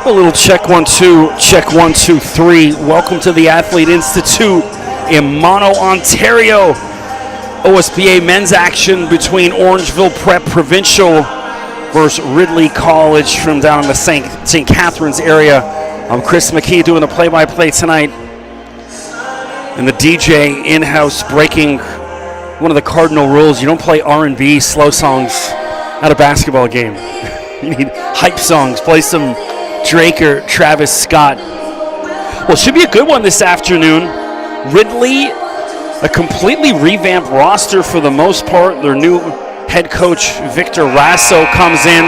A little check 1 2, check 1 2 3. Welcome to the Athlete Institute in Mono, Ontario. OSBA men's action between Orangeville Prep Provincial versus Ridley College from down in the St. Catharines area. I'm Chris McKee doing the play-by-play tonight. And the DJ in-house breaking one of the cardinal rules. You don't play R&B slow songs at a basketball game. You need hype songs. Play some Drake or Travis Scott. Well, it should be a good one this afternoon. Ridley, a completely revamped roster for the most part. Their new head coach, Victor Rasso, comes in.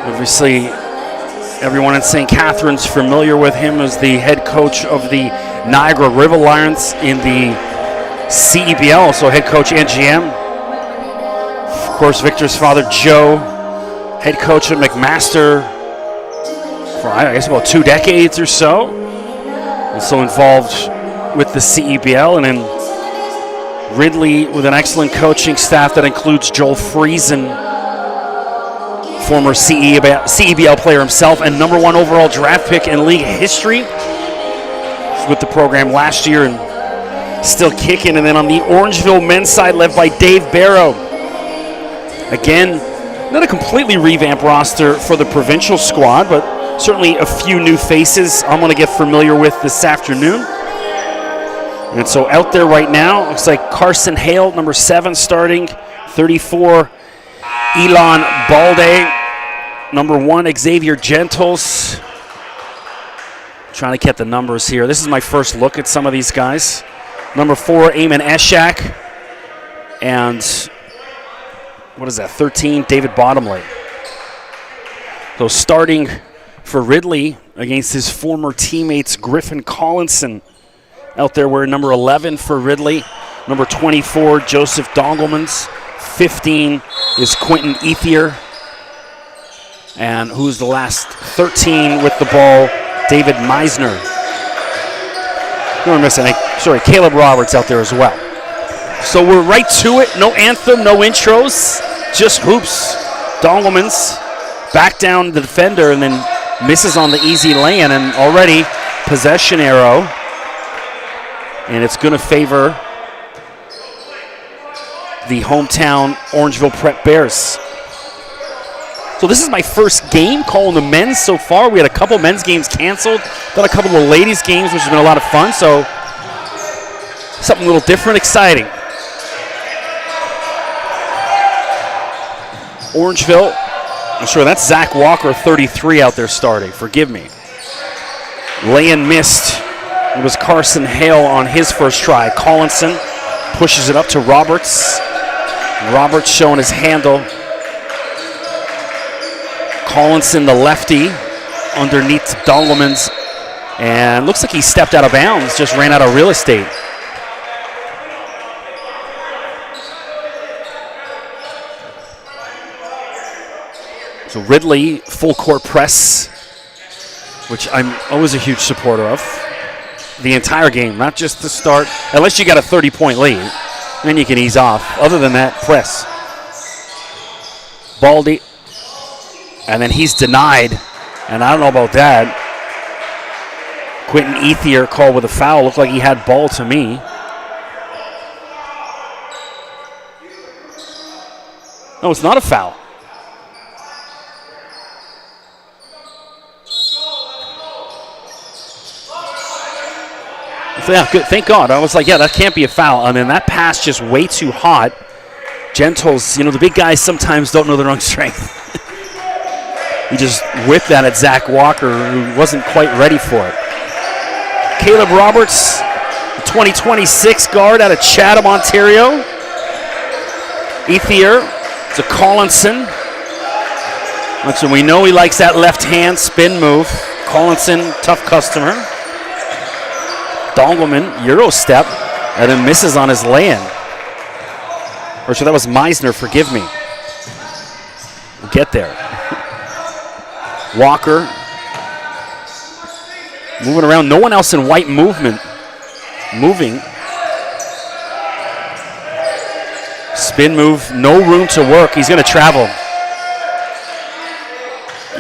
Obviously, everyone in St. Catharines familiar with him as the head coach of the Niagara River Lions in the CEBL, also head coach and GM. Of course, Victor's father, Joe, head coach at McMaster for, I guess, about 2 decades or so. Also involved with the CEBL, and then Ridley with an excellent coaching staff that includes Joel Friesen, former CEBL player himself and number 1 overall draft pick in league history. Was with the program last year and still kicking. And then on the Orangeville men's side, led by Dave Barrow. Again, not a completely revamped roster for the provincial squad, but certainly a few new faces I'm going to get familiar with this afternoon. And so out there right now, looks like Carson Hale, number 7, starting. 34, Elon Balde. Number 1, Xavier Gentles. Trying to get the numbers here. This is my first look at some of these guys. Number 4, Eamon Eshak. And what is that, 13, David Bottomley. So starting for Ridley against his former teammates, Griffin Collinson. Out there wearing number 11 for Ridley. Number 24, Joseph Dongelmans. 15 is Quentin Ethier. And who's the last 13 with the ball? David Meisner. Who am I missing? Sorry, Caleb Roberts out there as well. So we're right to it. No anthem, no intros, just hoops. Dongelmans back down the defender and then misses on the easy lay-in, and already possession arrow. And it's going to favor the hometown Orangeville Prep Bears. So this is my first game calling the men's so far. We had a couple men's games canceled, done a couple of ladies' games, which has been a lot of fun. So something a little different, exciting. Orangeville, I'm sure that's Zach Walker, 33 out there starting. Forgive me. Lay-in missed. It was Carson Hale on his first try. Collinson pushes it up to Roberts. Roberts showing his handle. Collinson, the lefty, underneath Dongelmans. And looks like he stepped out of bounds, just ran out of real estate. So Ridley, full court press, which I'm always a huge supporter of. The entire game, not just the start. Unless you got a 30-point lead, then you can ease off. Other than that, press. Baldy, and then he's denied, and I don't know about that. Quentin Ethier called with a foul. Looked like he had ball to me. No, it's not a foul. Yeah, good. Thank God. I was like, yeah, that can't be a foul. I mean, that pass just way too hot. Gentles, the big guys sometimes don't know their own strength. He just whipped that at Zach Walker, who wasn't quite ready for it. Caleb Roberts, the 2026 guard out of Chatham, Ontario. Ethier to Collinson. So we know he likes that left hand spin move. Collinson, tough customer. Dongelman, Euro step, and then misses on his lay-in. Or so that was Meisner, forgive me. We'll get there. Walker moving around. No one else in white moving. Spin move, no room to work. He's going to travel.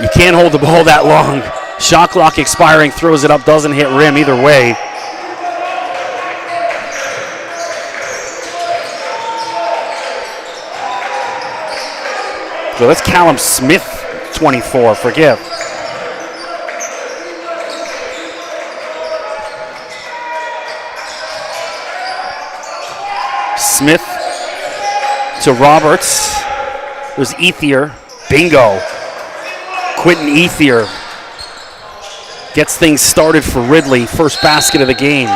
You can't hold the ball that long. Shot clock expiring, throws it up, doesn't hit rim either way. So that's Callum Smith, 24, forgive. Smith to Roberts. There's Ethier. Bingo. Quentin Ethier gets things started for Ridley. First basket of the game.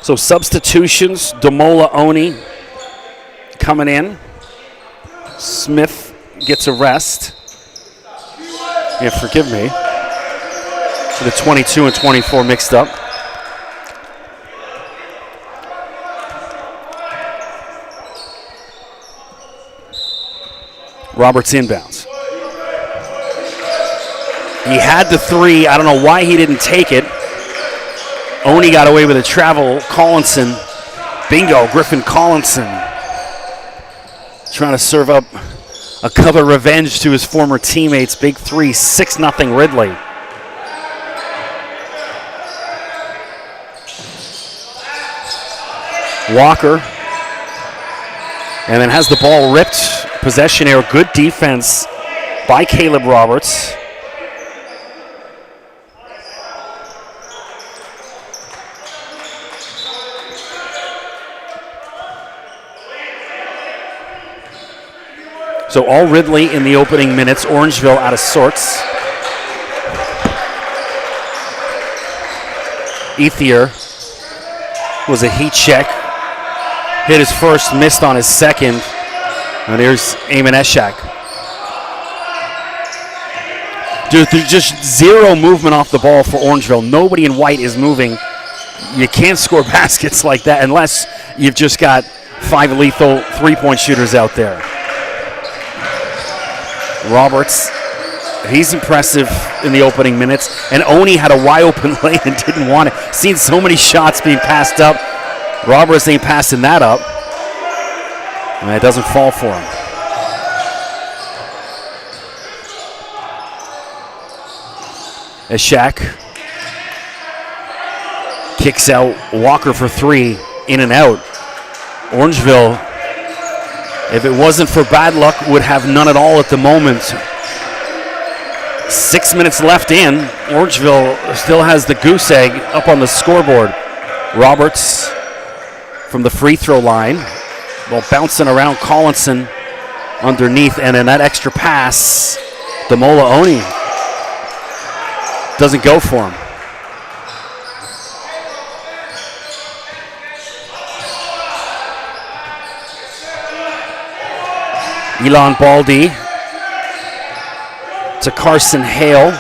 So substitutions, Damola Oni coming in. Smith gets a rest. Yeah, forgive me. So the 22 and 24 mixed up. Roberts inbounds. He had the three. I don't know why he didn't take it. Oni got away with a travel. Collinson. Bingo, Griffin Collinson. Trying to serve up a cup of revenge to his former teammates. Big three, 6-0 Ridley. Walker. And then has the ball ripped. Possession error. Good defense by Caleb Roberts. So all Ridley in the opening minutes. Orangeville out of sorts. Ethier was a heat check. Hit his first, missed on his second. And here's Eamon Eshak. There's just zero movement off the ball for Orangeville. Nobody in white is moving. You can't score baskets like that unless you've just got 5 lethal three-point shooters out there. Roberts, he's impressive in the opening minutes. And Oni had a wide-open lane and didn't want it. Seen so many shots being passed up. Roberts ain't passing that up. And it doesn't fall for him. Eshak kicks out Walker for three, in and out. Orangeville, if it wasn't for bad luck, would have none at all at the moment. 6 minutes left in. Orangeville still has the goose egg up on the scoreboard. Roberts from the free throw line. Well, bouncing around Collinson underneath, and then that extra pass, Damola Oni doesn't go for him. Elon Baldy to Carson Hale,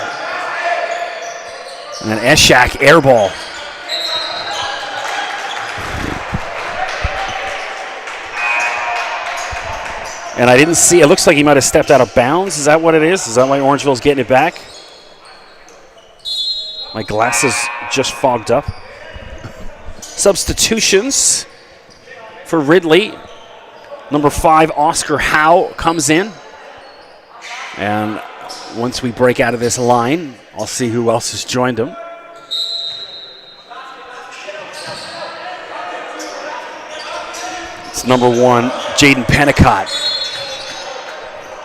and then Eshak air ball. And I didn't see, it looks like he might have stepped out of bounds. Is that what it is? Is that why Orangeville's getting it back? My glasses just fogged up. Substitutions for Ridley. Number 5, Oscar Howe comes in. And once we break out of this line, I'll see who else has joined him. It's number 1, Jaden Pennicott.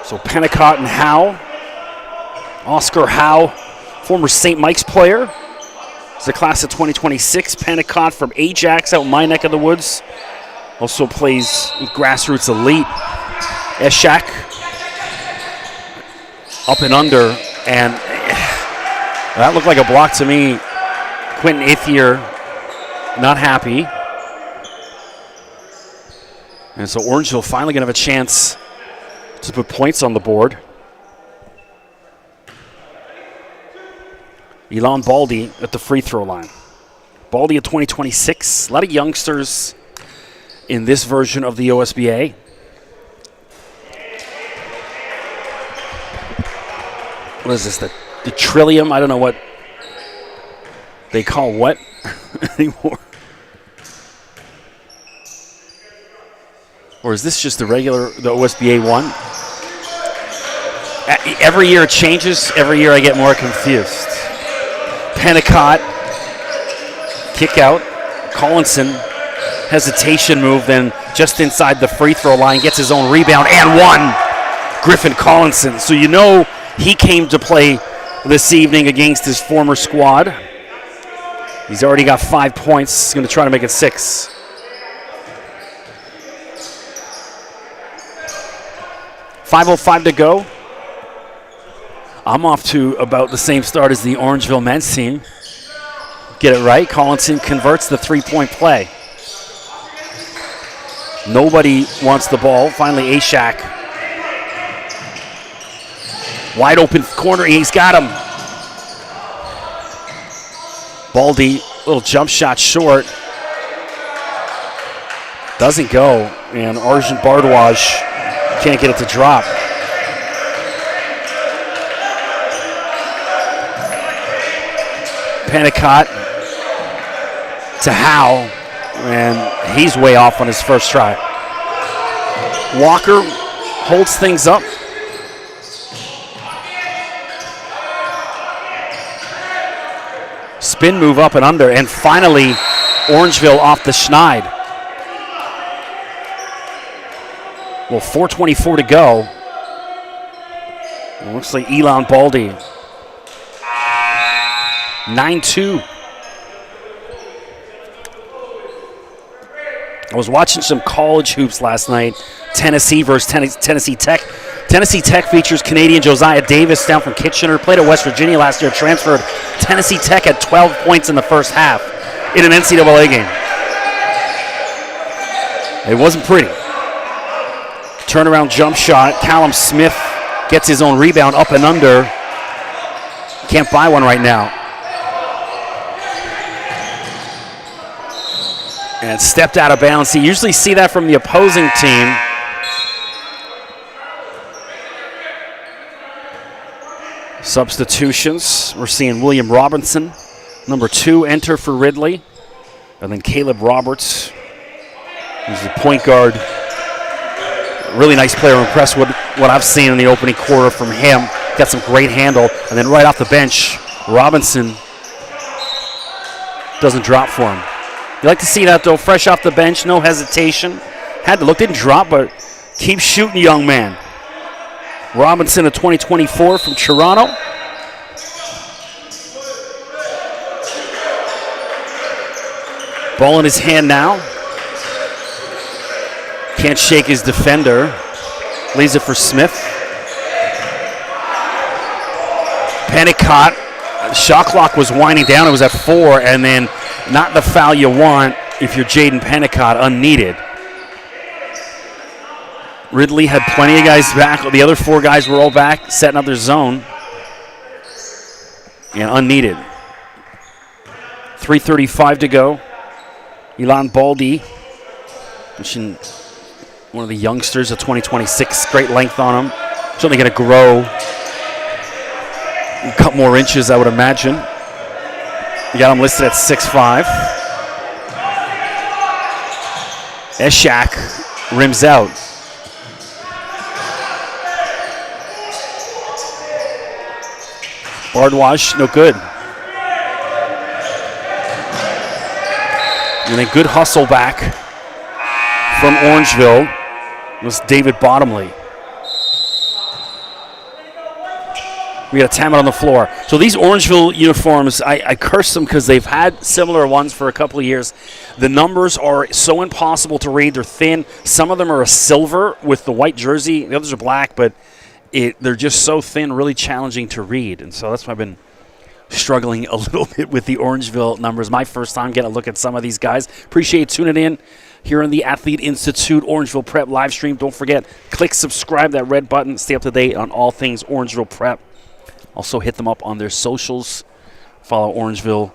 So Pennicott and Howe. Oscar Howe, former St. Mike's player. It's the class of 2026. Pennicott from Ajax out in my neck of the woods. Also plays with Grassroots Elite. Eshak up and under. And that looked like a block to me. Quentin Ethier not happy. And so Orangeville finally going to have a chance to put points on the board. Elon Baldy at the free throw line. Baldy at 2026. A lot of youngsters in this version of the OSBA. What is this? The Trillium? I don't know what they call what anymore. Or is this just the OSBA one? Every year it changes. Every year I get more confused. Pennicott, kick out. Collinson, hesitation move, then just inside the free throw line, gets his own rebound and one. Griffin Collinson. So you know he came to play this evening against his former squad. He's already got 5 points. He's going to try to make it 6. .505 to go. I'm off to about the same start as the Orangeville men's team. Get it right. Collinson converts the three-point play. Nobody wants the ball. Finally, Ashak. Wide open corner. He's got him. Baldy, little jump shot short. Doesn't go. And Arjun Bardwaj can't get it to drop. Pennicott to Howe, and he's way off on his first try. Walker holds things up. Spin move up and under, and finally Orangeville off the schneid. Well, 4:24 to go. It looks like Elon Baldy. 9-2. I was watching some college hoops last night. Tennessee versus Tennessee Tech. Tennessee Tech features Canadian Josiah Davis down from Kitchener. Played at West Virginia last year. Transferred. Tennessee Tech had 12 points in the first half in an NCAA game. It wasn't pretty. Turnaround jump shot. Callum Smith gets his own rebound up and under. Can't buy one right now. And stepped out of bounds. You usually see that from the opposing team. Substitutions. We're seeing William Robinson, number 2, enter for Ridley. And then Caleb Roberts, who's the point guard. Really nice player. I'm impressed with what I've seen in the opening quarter from him. Got some great handle. And then right off the bench, Robinson doesn't drop for him. You like to see that, though, fresh off the bench, no hesitation. Had to look, didn't drop, but keep shooting, young man. Robinson of 2024 from Toronto. Ball in his hand now. Can't shake his defender. Leaves it for Smith. Pennicott. Shot clock was winding down. It was at 4, and then not the foul you want if you're Jaden Pennicott, unneeded. Ridley had plenty of guys back. The other 4 guys were all back, setting up their zone. And unneeded. 3:35 to go. Elon Baldy, one of the youngsters of 2026. Great length on him. Certainly going to grow a couple more inches, I would imagine. You got him listed at 6'5". Eshak rims out. Bardwaj, no good. And a good hustle back from Orangeville was David Bottomley. We got a timeout on the floor. So these Orangeville uniforms, I curse them because they've had similar ones for a couple of years. The numbers are so impossible to read. They're thin. Some of them are a silver with the white jersey. The others are black, but they're just so thin, really challenging to read. And so that's why I've been struggling a little bit with the Orangeville numbers. My first time getting a look at some of these guys. Appreciate you tuning in here on the Athlete Institute Orangeville Prep live stream. Don't forget, click subscribe, that red button. Stay up to date on all things Orangeville Prep. Also hit them up on their socials. Follow Orangeville,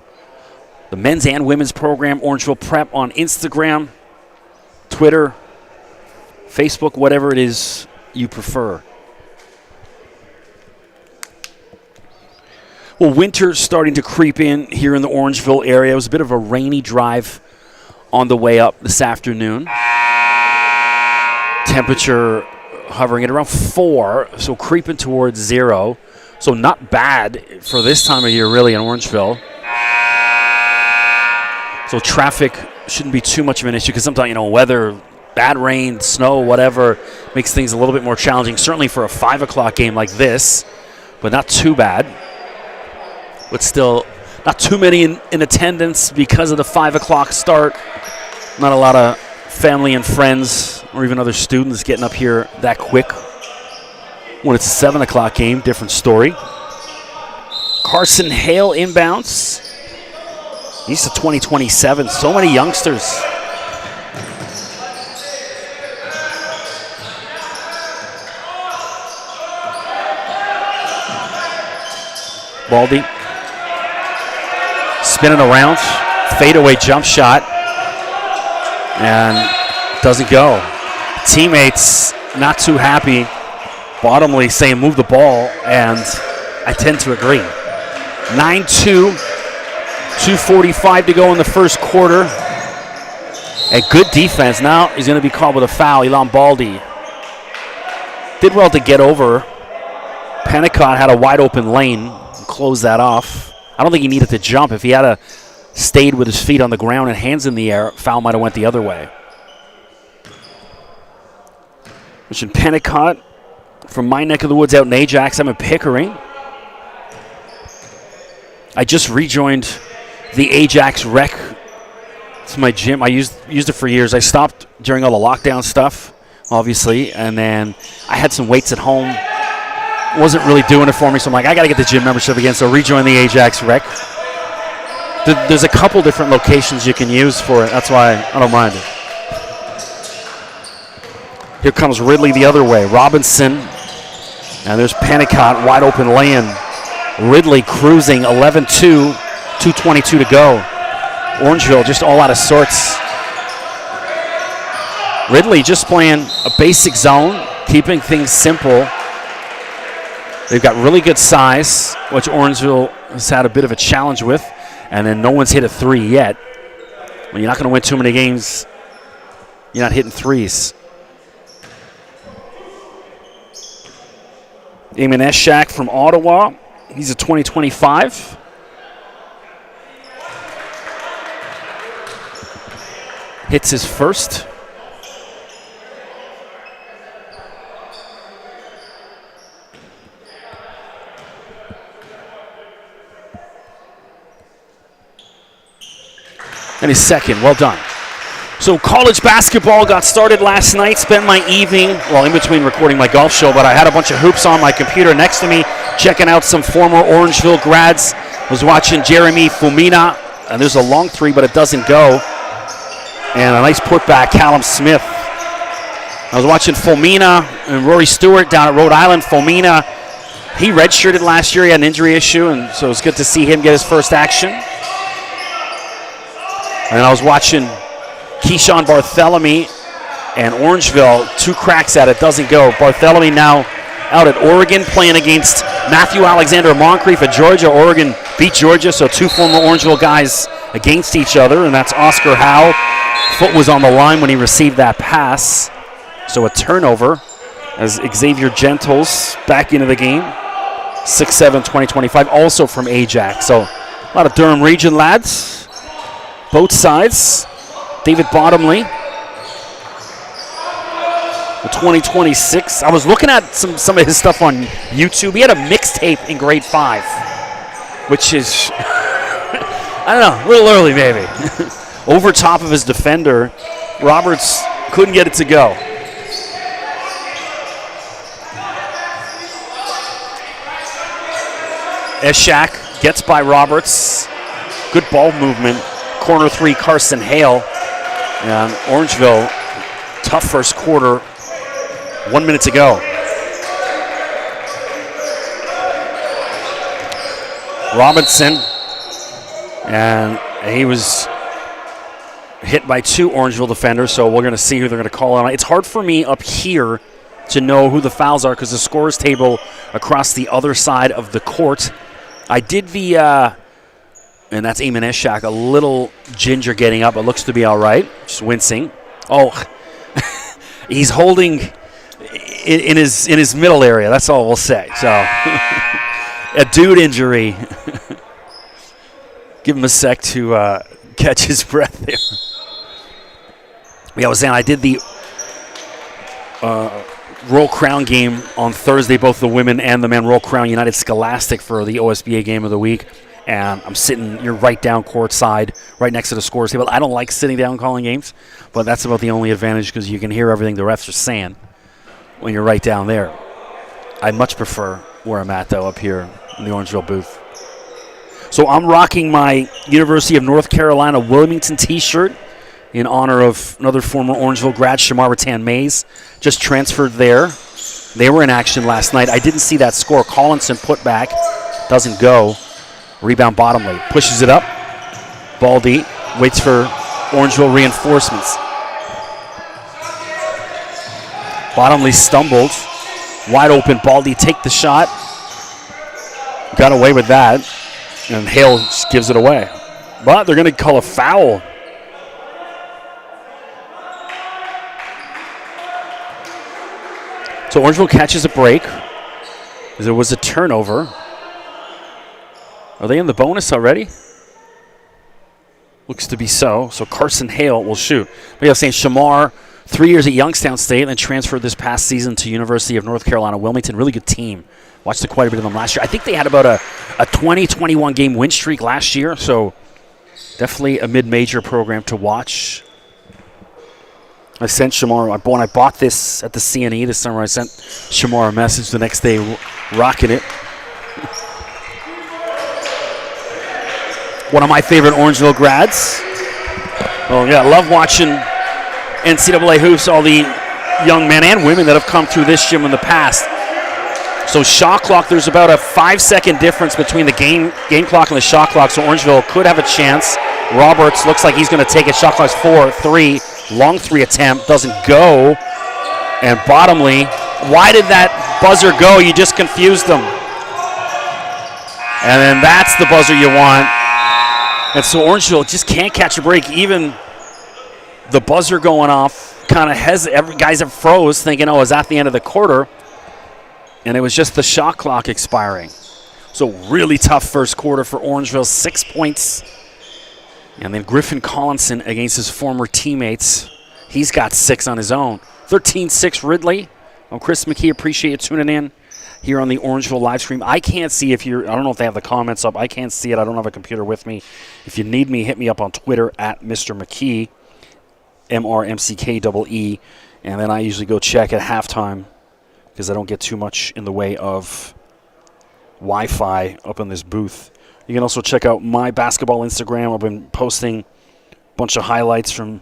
the men's and women's program, Orangeville Prep on Instagram, Twitter, Facebook, whatever it is you prefer. Well, winter's starting to creep in here in the Orangeville area. It was a bit of a rainy drive on the way up this afternoon. temperature hovering at around 4, so creeping towards 0. So not bad for this time of year, really, in Orangeville. So traffic shouldn't be too much of an issue because sometimes, weather, bad rain, snow, whatever, makes things a little bit more challenging, certainly for a 5 o'clock game like this, but not too bad. But still, not too many in attendance because of the 5 o'clock start. Not a lot of family and friends or even other students getting up here that quick. When it's a 7 o'clock game, different story. Carson Hale inbounds. He's to 2027. So many youngsters. Baldy spinning around, fadeaway jump shot, and doesn't go. Teammates not too happy. Bottomly saying move the ball, and I tend to agree. 9-2, 2:45 to go in the first quarter. A good defense. Now he's going to be called with a foul. Ilan Baldi did well to get over. Pennicott had a wide open lane and closed that off. I don't think he needed to jump. If he had stayed with his feet on the ground and hands in the air, foul might have went the other way. Mentioned Pennicott from my neck of the woods out in Ajax. I'm in Pickering. I just rejoined the Ajax Rec. It's my gym. I used it for years. I stopped during all the lockdown stuff, obviously, and then I had some weights at home. Wasn't really doing it for me, so I'm like, I got to get the gym membership again, so rejoin the Ajax Rec. There's a couple different locations you can use for it. That's why I don't mind it. Here comes Ridley the other way. Robinson, and there's Pennicott, wide open lane. Ridley cruising, 11-2, 2:22 to go. Orangeville just all out of sorts. Ridley just playing a basic zone, keeping things simple. They've got really good size, which Orangeville has had a bit of a challenge with, and then no one's hit a 3 yet. When you're not going to win too many games, you're not hitting threes. Eamon Eshak from Ottawa. He's a 2025. Hits his first. And his second. Well done. So college basketball got started last night. Spent my evening, in between recording my golf show, but I had a bunch of hoops on my computer next to me, checking out some former Orangeville grads. Was watching Jeremy Fumina, and there's a long three, but it doesn't go. And a nice putback, Callum Smith. I was watching Fumina and Rory Stewart down at Rhode Island. Fumina, he redshirted last year. He had an injury issue, and so it was good to see him get his first action. And I was watching Keyshawn Barthélemy and Orangeville, 2 cracks at it, doesn't go. Barthélemy now out at Oregon playing against Matthew Alexander Moncrief at Georgia. Oregon beat Georgia, so 2 former Orangeville guys against each other, and that's Oscar Howe. Foot was on the line when he received that pass. So a turnover as Xavier Gentles back into the game. 6'7", 2025, also from Ajax. So a lot of Durham region lads, both sides. David Bottomley, the 2026. I was looking at some of his stuff on YouTube. He had a mixtape in grade 5, which is, I don't know, a little early maybe. Over top of his defender, Roberts couldn't get it to go. Eshak gets by Roberts. Good ball movement. Corner 3, Carson Hale. And Orangeville, tough first quarter. 1 minute to go. Robinson, and he was hit by 2 Orangeville defenders, so we're going to see who they're going to call on. It's hard for me up here to know who the fouls are because the scores table across the other side of the court. I did the, and that's Eamon Eshak, a little ginger getting up. It looks to be all right, just wincing. Oh, He's holding in his middle area. That's all we'll say. So a dude injury. Give him a sec to catch his breath there. Yeah, I was saying I did the Royal Crown game on Thursday, both the women and the men, Royal Crown United Scholastic for the OSBA game of the week. And I'm sitting, you're right down courtside, right next to the scores table. I don't like sitting down calling games, but that's about the only advantage because you can hear everything the refs are saying when you're right down there. I much prefer where I'm at, though, up here in the Orangeville booth. So I'm rocking my University of North Carolina Wilmington t-shirt in honor of another former Orangeville grad, Shamar Rattan-Mays, just transferred there. They were in action last night. I didn't see that score. Collinson put back, doesn't go. Rebound Bottomley, pushes it up. Baldy waits for Orangeville reinforcements. Bottomley stumbled. Wide open, Baldy take the shot. Got away with that. And Hale just gives it away. But they're going to call a foul. So Orangeville catches a break. There was a turnover. Are they in the bonus already? Looks to be so. So Carson Hale will shoot. But yeah, saying Shamar, 3 years at Youngstown State, and then transferred this past season to University of North Carolina Wilmington. Really good team. Watched quite a bit of them last year. I think they had about a 20-21 game win streak last year. So definitely a mid-major program to watch. I sent Shamar, when I bought this at the CNE this summer, I sent Shamar a message the next day rocking it. One of my favorite Orangeville grads. Oh, yeah, love watching NCAA hoops, all the young men and women that have come through this gym in the past. So shot clock, there's about a 5-second difference between the game clock and the shot clock, so Orangeville could have a chance. Roberts looks like he's going to take it. Shot clock's 4-3. Long 3 attempt, doesn't go. And Bottomley, why did that buzzer go? You just confused them. And then that's the buzzer you want. And so Orangeville just can't catch a break. Even the buzzer going off, kind of guys have froze thinking, oh, is that the end of the quarter? And it was just the shot clock expiring. So really tough first quarter for Orangeville, 6 points. And then Griffin Collinson against his former teammates. He's got 6 on his own. 13-6 Ridley. I'm Chris McKee. Appreciate you tuning in here on the Orangeville live stream. I can't see if you're, I don't know if they have the comments up. I can't see it. I don't have a computer with me. If you need me, hit me up on Twitter at Mr. McKee, MRMCKEE. And then I usually go check at halftime because I don't get too much in the way of Wi-Fi up in this booth. You can also check out my basketball Instagram. I've been posting a bunch of highlights from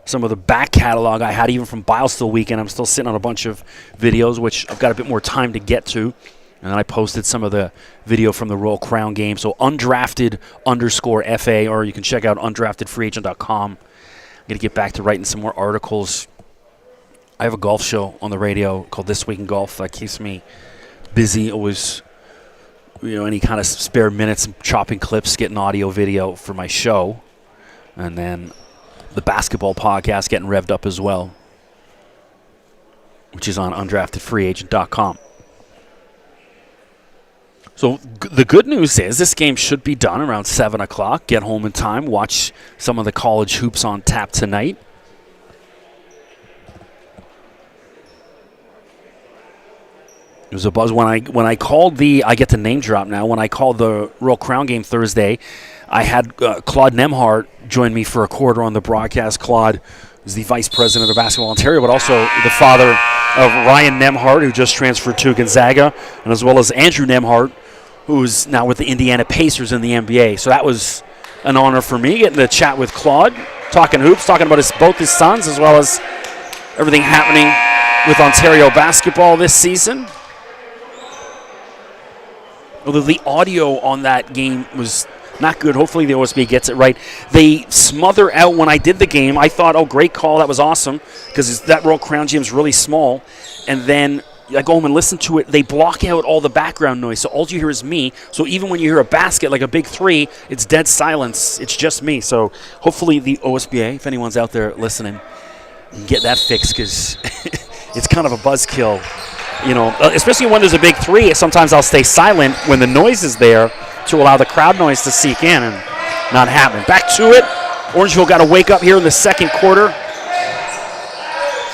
some of the back catalog I had, even from Bilesville weekend. I'm still sitting on a bunch of videos, which I've got a bit more time to get to. And then I posted some of the video from the Royal Crown game. So undrafted_FA, or you can check out undraftedfreeagent.com. I'm going to get back to writing some more articles. I have a golf show on the radio called This Week in Golf that keeps me busy, always, any kind of spare minutes, chopping clips, getting audio, video for my show. And then the basketball podcast getting revved up as well, which is on undraftedfreeagent.com. So the good news is this game should be done around 7 o'clock. Get home in time. Watch some of the college hoops on tap tonight. It was a buzz when I called I get to name drop now. When I called the Royal Crown game Thursday, I had Claude Nemhart join me for a quarter on the broadcast. Claude is the vice president of Basketball Ontario, but also the father of Ryan Nemhart, who just transferred to Gonzaga, and as well as Andrew Nemhart, who's now with the Indiana Pacers in the NBA. So that was an honor for me, getting to chat with Claude, talking hoops, talking about both his sons, as well as everything happening with Ontario basketball this season. Although the audio on that game was not good. Hopefully the OSBA gets it right. They smother out when I did the game. I thought, oh, great call. That was awesome because that Royal Crown gym is really small. And then I go home and listen to it. They block out all the background noise. So all you hear is me. So even when you hear a basket, like a big three, it's dead silence. It's just me. So hopefully the OSBA, if anyone's out there listening, get that fixed because it's kind of a buzzkill. You know, especially when there's a big three, sometimes I'll stay silent when the noise is there to allow the crowd noise to seep in, and not happening. Back to it. Orangeville got to wake up here in the second quarter.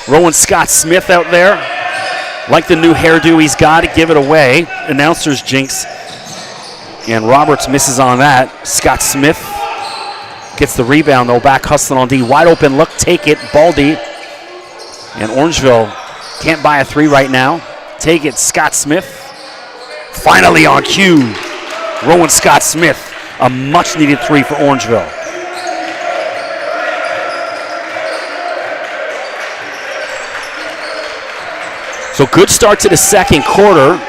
Rowan Scott Smith out there. Like the new hairdo he's got to give it away. Announcer's jinx. And Roberts misses on that. Scott Smith gets the rebound, though. Back hustling on D. Wide open look. Take it. Baldy. And Orangeville can't buy a three right now. Take it. Scott Smith. Finally on cue. Rowan Scott Smith. A much-needed three for Orangeville. So good start to the second quarter.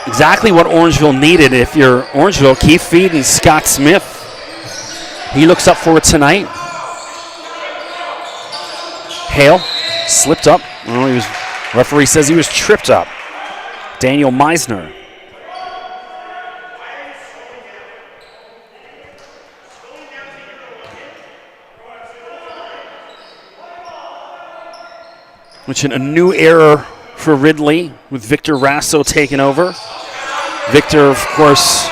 Exactly what Orangeville needed. If you're Orangeville, keep feeding Scott Smith. He looks up for it tonight. Hale slipped up. Referee says he was tripped up. Daniel Meisner. Which in a new error for Ridley with Victor Rasso taking over. Victor, of course,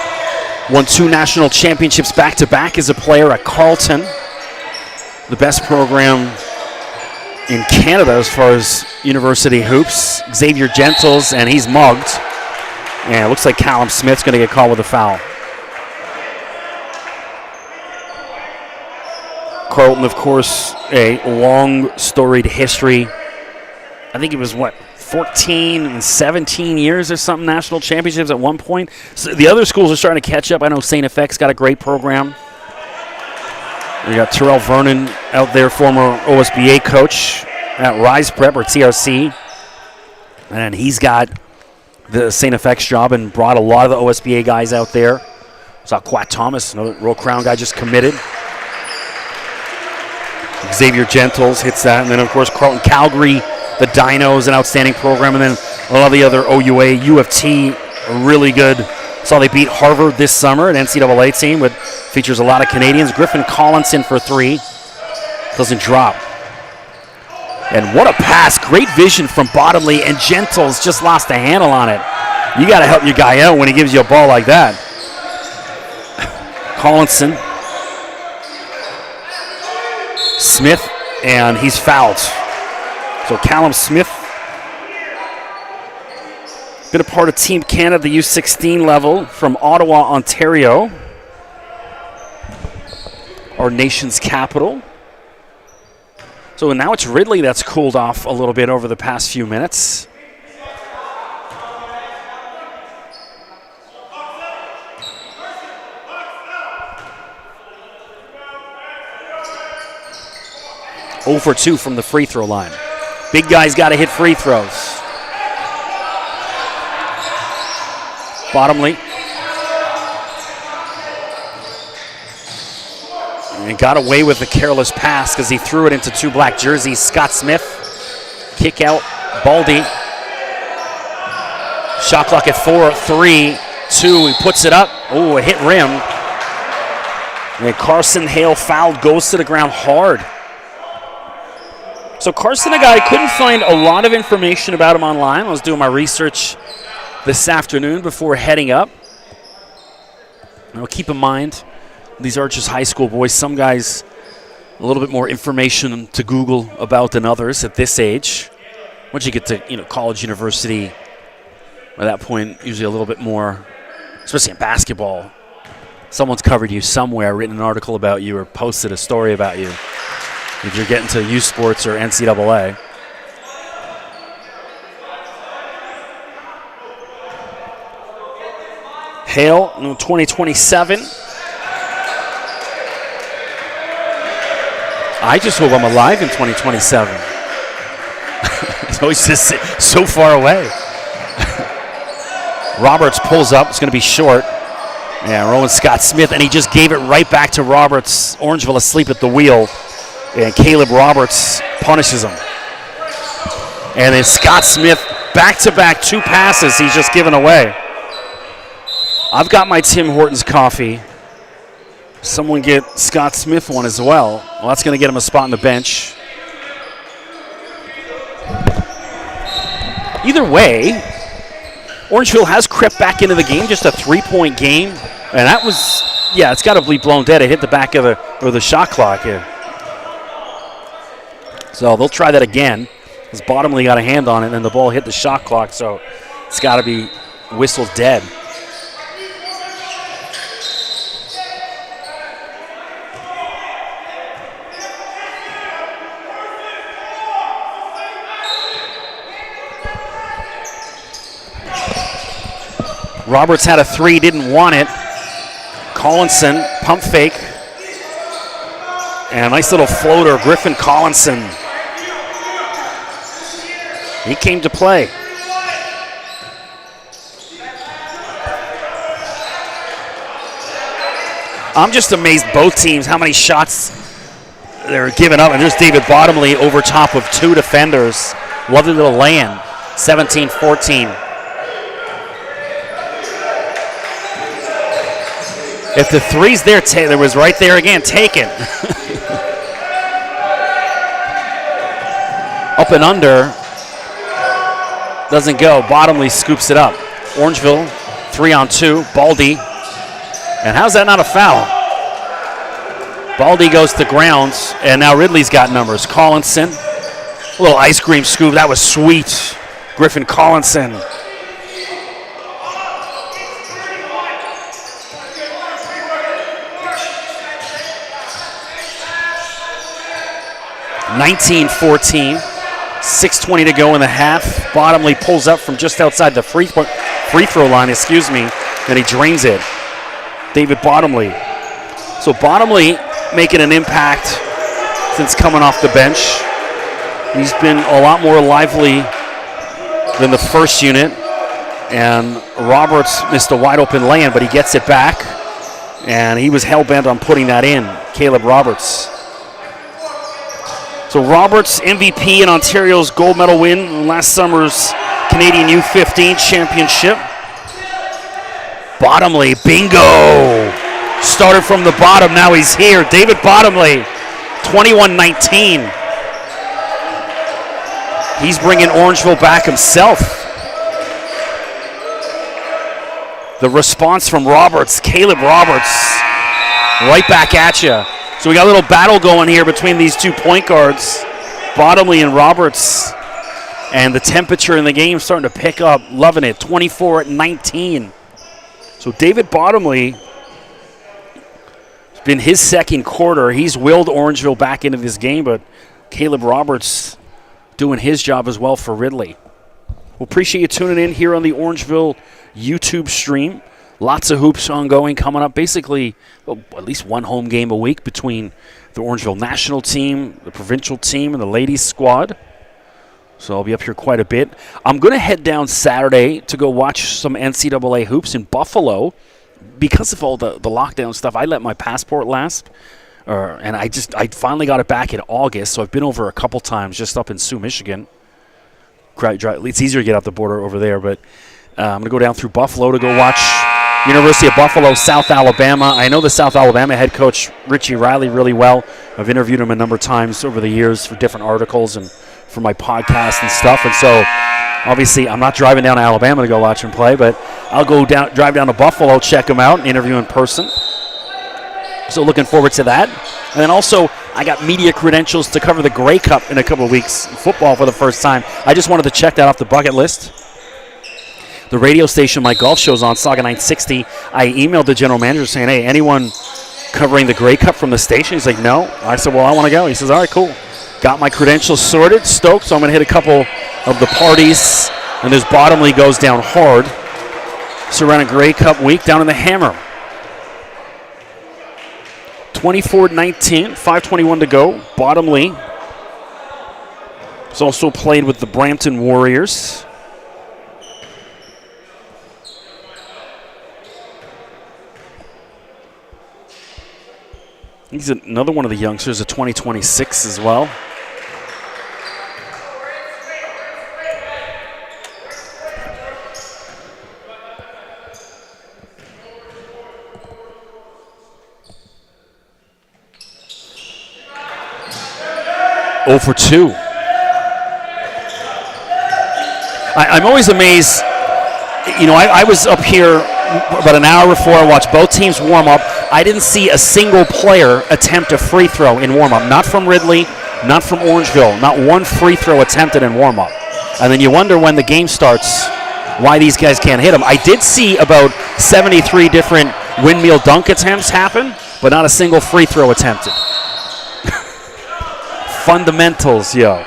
won 2 national championships back-to-back as a player at Carleton. The best program in Canada as far as university hoops. Xavier Gentles, and he's mugged. And it looks like Callum Smith's going to get called with a foul. Carleton, of course, a long storied history. I think it was, 14 and 17 years or something, national championships at one point. So the other schools are starting to catch up. I know St. FX got a great program. We got Terrell Vernon out there, former OSBA coach at Rise Prep or TRC. And he's got the St. FX job and brought a lot of the OSBA guys out there. Saw Quat Thomas, another Royal Crown guy, just committed. Xavier Gentles hits that. And then, of course, Carleton Calgary, the Dinos, an outstanding program. And then a lot of the other OUA, U of T, really good. Saw they beat Harvard this summer, an NCAA team, which features a lot of Canadians. Griffin Collinson for 3. Doesn't drop. And what a pass. Great vision from Bottomley, and Gentles just lost the handle on it. You got to help your guy out when he gives you a ball like that. Collinson. Smith, and he's fouled. So Callum Smith, been a part of Team Canada, the U16 level from Ottawa, Ontario, our nation's capital. So now it's Ridley that's cooled off a little bit over the past few minutes. Over 2 from the free throw line. Big guys got to hit free throws. Bottomley. And got away with a careless pass because he threw it into 2 black jerseys. Scott Smith. Kick out. Baldy. Shot clock at 4, 3, 2. He puts it up. Oh, a hit rim. And Carson Hale fouled, goes to the ground hard. So Carson, a guy I couldn't find a lot of information about him online. I was doing my research this afternoon before heading up. Now keep in mind, these are just high school boys. Some guys, a little bit more information to Google about than others at this age. Once you get to college, university, at that point, usually a little bit more, especially in basketball. Someone's covered you somewhere, written an article about you, or posted a story about you. If you're getting to youth sports or NCAA. Hale, 2027. I just hope I'm alive in 2027. It's always just so far away. Roberts pulls up. It's going to be short. Yeah, Rowan Scott Smith, and he just gave it right back to Roberts. Orangeville asleep at the wheel. And Caleb Roberts punishes him. And then Scott Smith, back-to-back 2 passes he's just given away. I've got my Tim Hortons coffee. Someone get Scott Smith one as well. Well, that's going to get him a spot on the bench. either way, Orangeville has crept back into the game, just a 3-point game. And that was, yeah, it's got to be blown dead. It hit the back of the shot clock here. So they'll try that again. Because Bottomley got a hand on it, and the ball hit the shot clock, so it's got to be whistled dead. Roberts had a 3, didn't want it. Collinson, pump fake. And a nice little floater, Griffin Collinson. He came to play. I'm just amazed both teams, how many shots they're giving up. And there's David Bottomley over top of 2 defenders. Lovely little lay-in, 17-14. If the 3's there, Taylor was right there again, taken. Up and under. Doesn't go. Bottomley scoops it up. Orangeville, 3-on-2. Baldy. And how's that not a foul? Baldy goes to ground, and now Ridley's got numbers. Collinson, a little ice cream scoop. That was sweet. Griffin Collinson. (19-14). 6:20 to go in the half. Bottomley pulls up from just outside the free throw line, and he drains it. David Bottomley. So Bottomley making an impact since coming off the bench. He's been a lot more lively than the first unit. And Roberts missed a wide open lay-in, but he gets it back. And he was hell-bent on putting that in, Caleb Roberts. So Roberts, MVP in Ontario's gold medal win in last summer's Canadian U15 championship. Bottomley, bingo! Started from the bottom, now he's here. David Bottomley, 21-19. He's bringing Orangeville back himself. The response from Roberts, Caleb Roberts, right back at you. So we got a little battle going here between these 2 point guards, Bottomley and Roberts. And the temperature in the game starting to pick up. Loving it, 24-19. So David Bottomley, it's been his second quarter. He's willed Orangeville back into this game, but Caleb Roberts doing his job as well for Ridley. We'll appreciate you tuning in here on the Orangeville YouTube stream. Lots of hoops ongoing coming up. Basically, at least one home game a week between the Orangeville national team, the provincial team, and the ladies squad. So I'll be up here quite a bit. I'm going to head down Saturday to go watch some NCAA hoops in Buffalo. Because of all the lockdown stuff, I let my passport lapse. And I finally got it back in August, so I've been over a couple times just up in Sioux, Michigan. It's easier to get out the border over there, but I'm going to go down through Buffalo to go watch University of Buffalo, South Alabama. I know the South Alabama head coach, Richie Riley, really well. I've interviewed him a number of times over the years for different articles and for my podcast and stuff. And so, obviously, I'm not driving down to Alabama to go watch him play, but I'll drive down to Buffalo, check him out, and interview in person. So looking forward to that. And then also, I got media credentials to cover the Grey Cup in a couple of weeks, football for the first time. I just wanted to check that off the bucket list. The radio station my golf show's on, Saga 960, I emailed the general manager saying, hey, anyone covering the Grey Cup from the station? He's like, no. I said, well, I want to go. He says, all right, cool. Got my credentials sorted, stoked, so I'm going to hit a couple of the parties. And this Bottomley goes down hard. So around a Grey Cup week down in the Hammer. 24-19, 5:21 to go. Bottomley has also played with the Brampton Warriors. He's another one of the youngsters, a 2026 as well. Oh for 2. I'm always amazed. You know, I was up here about an hour before. I watched both teams warm up. I didn't see a single player attempt a free throw in warm up. Not from Ridley, not from Orangeville. Not one free throw attempted in warm up. And then you wonder when the game starts why these guys can't hit them. I did see about 73 different windmill dunk attempts happen, but not a single free throw attempted. Fundamentals, yo.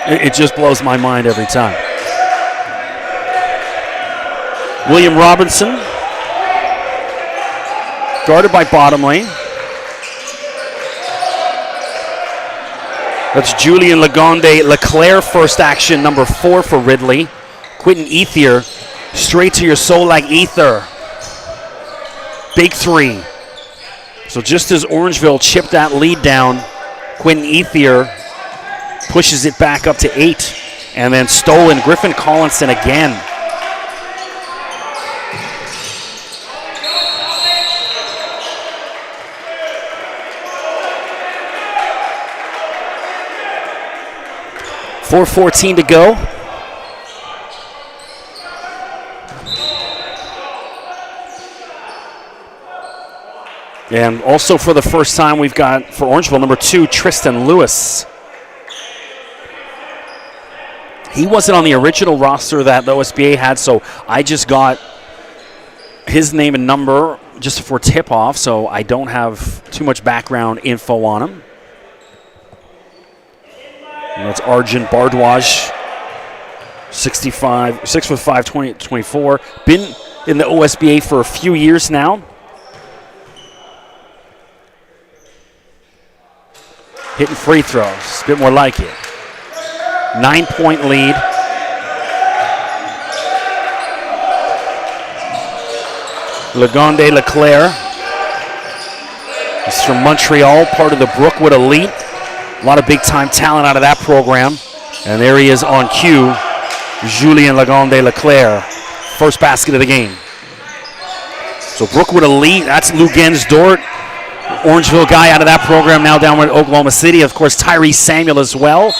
It just blows my mind every time. William Robinson, guarded by Bottomley. That's Julian Lagonde Leclerc, first action, number 4 for Ridley. Quentin Ethier, straight to your soul like ether. Big 3. So just as Orangeville chipped that lead down, Quentin Ethier pushes it back up to 8. And then stolen, Griffin Collinson again. .4:14 to go. And also for the first time we've got, for Orangeville, number 2, Tristan Lewis. He wasn't on the original roster that the OSBA had, so I just got his name and number just for tip-off, so I don't have too much background info on him. And that's Arjun Bardwaj, 6'5", 24. Been in the OSBA for a few years now. Hitting free throws, a bit more like it. 9-point lead. Lagonde Leclerc. He's from Montreal, part of the Brookwood Elite. A lot of big-time talent out of that program. And there he is on cue, Julien Lagonde Leclerc. First basket of the game. So Brookwood Elite, that's Lou Gensdort. Orangeville guy out of that program, now down with Oklahoma City. Of course, Tyrese Samuel as well.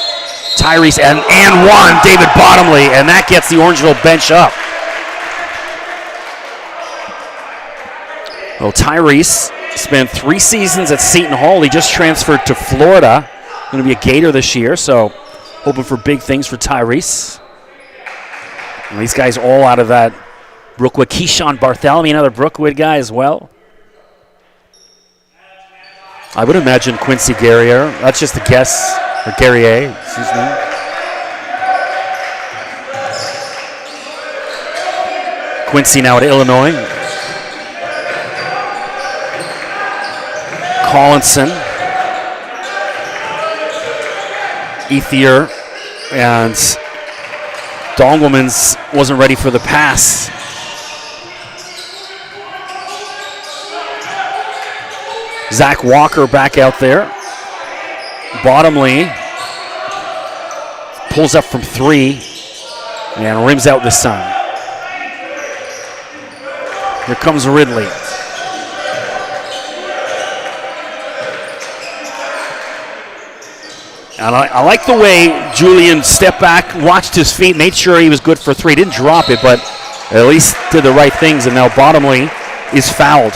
Tyrese and one, David Bottomley, and that gets the Orangeville bench up. Well, Tyrese spent 3 seasons at Seton Hall. He just transferred to Florida. Going to be a Gator this year, so hoping for big things for Tyrese. And these guys all out of that Brookwood. Keyshawn Bartholomew, another Brookwood guy as well. I would imagine Quincy Guerrier. That's just a guess. Or Guerrier, excuse me. Quincy now at Illinois. Collinson. Ethier. And Dongelmans wasn't ready for the pass. Zach Walker back out there. Bottomley pulls up from 3 and rims out this time. Here comes Ridley. And I like the way Julian stepped back, watched his feet, made sure he was good for 3. Didn't drop it, but at least did the right things. And now Bottomley is fouled.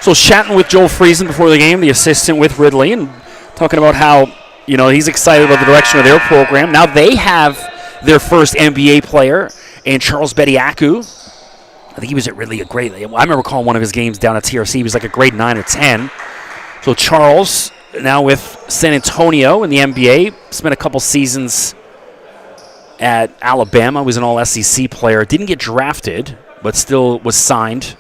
So chatting with Joel Friesen before the game, the assistant with Ridley, and talking about how, you know, he's excited about the direction of their program. Now they have their first NBA player, and Charles Bediaku. I think he was at Ridley I remember calling one of his games down at TRC. He was like a grade 9 or 10. So Charles, now with San Antonio in the NBA, spent a couple seasons at Alabama. Was an all-SEC player. Didn't get drafted, but still was signed.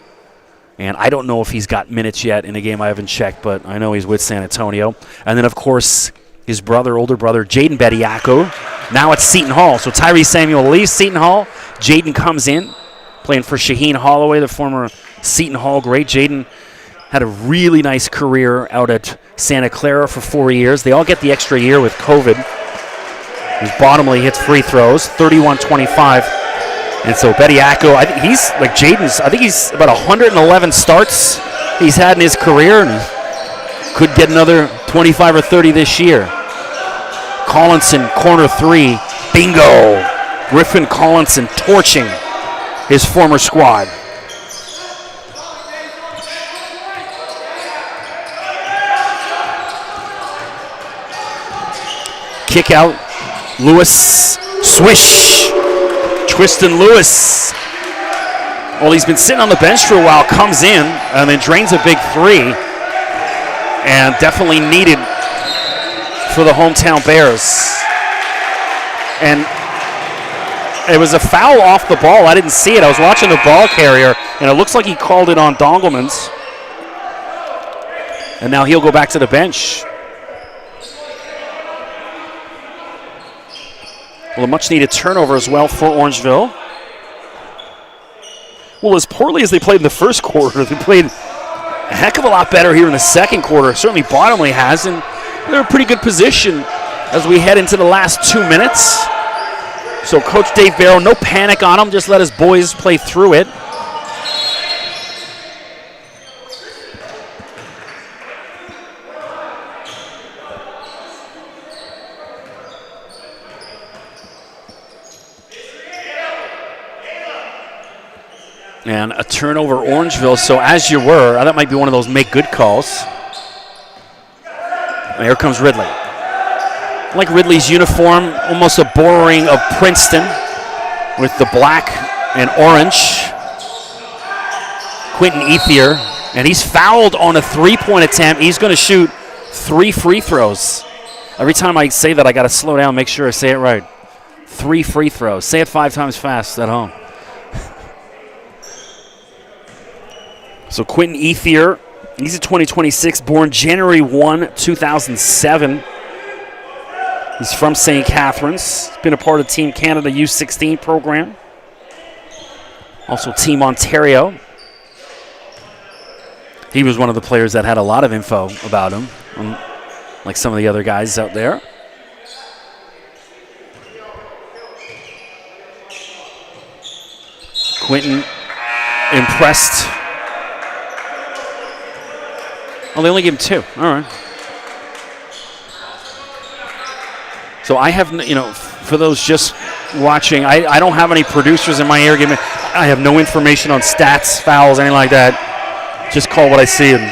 And I don't know if he's got minutes yet in a game. I haven't checked, but I know he's with San Antonio. And then, of course, his older brother, Jaden Bediaku, now at Seton Hall. So Tyrese Samuel leaves Seton Hall. Jaden comes in, playing for Shaheen Holloway, the former Seton Hall great. Jaden had a really nice career out at Santa Clara for 4 years. They all get the extra year with COVID. As Bottomley hits free throws, 31-25. And so Bediako, I think he's like Jaden's. I think he's about 111 starts he's had in his career, and could get another 25 or 30 this year. Collinson, corner three, bingo! Griffin Collinson torching his former squad. Kick out, Lewis, swish! Tristan Lewis. Well, he's been sitting on the bench for a while, comes in, and then drains a big three. And definitely needed for the hometown Bears. And it was a foul off the ball. I didn't see it. I was watching the ball carrier, and it looks like he called it on Dongelmans. And now he'll go back to the bench. Well, a much-needed turnover as well for Orangeville. Well, as poorly as they played in the first quarter, they played a heck of a lot better here in the second quarter. Certainly Bottomley has, and they're in a pretty good position as we head into the last 2 minutes. So Coach Dave Barrow, no panic on him, just let his boys play through it. And a turnover, Orangeville. So as you were, that might be one of those make good calls. And here comes Ridley. I like Ridley's uniform, almost a borrowing of Princeton with the black and orange. Quentin Ethier, and he's fouled on a three-point attempt. He's going to shoot 3 free throws. Every time I say that, I got to slow down, make sure I say it right. 3 free throws. Say it 5 times fast at home. So Quentin Ethier, he's a 2026, born January 1, 2007. He's from St. Catharines. He's been a part of Team Canada U16 program. Also Team Ontario. He was one of the players that had a lot of info about him, like some of the other guys out there. Quentin impressed. Oh, they only gave him 2. All right. So I have, for those just watching, I don't have any producers in my ear. I have no information on stats, fouls, anything like that. Just call what I see, and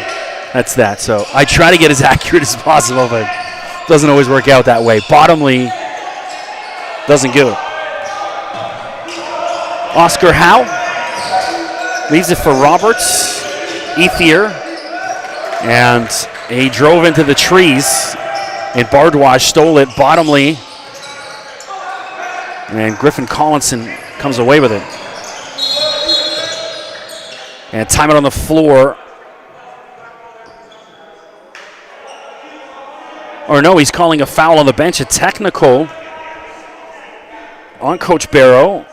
that's that. So I try to get as accurate as possible, but it doesn't always work out that way. Bottomley doesn't give it. Oscar Howe leaves it for Roberts. Ethier. And he drove into the trees, and Bardwaj stole it. Bottomley, and Griffin Collinson comes away with it. And timeout on the floor. Or no, he's calling a foul on the bench, a technical on Coach Barrow.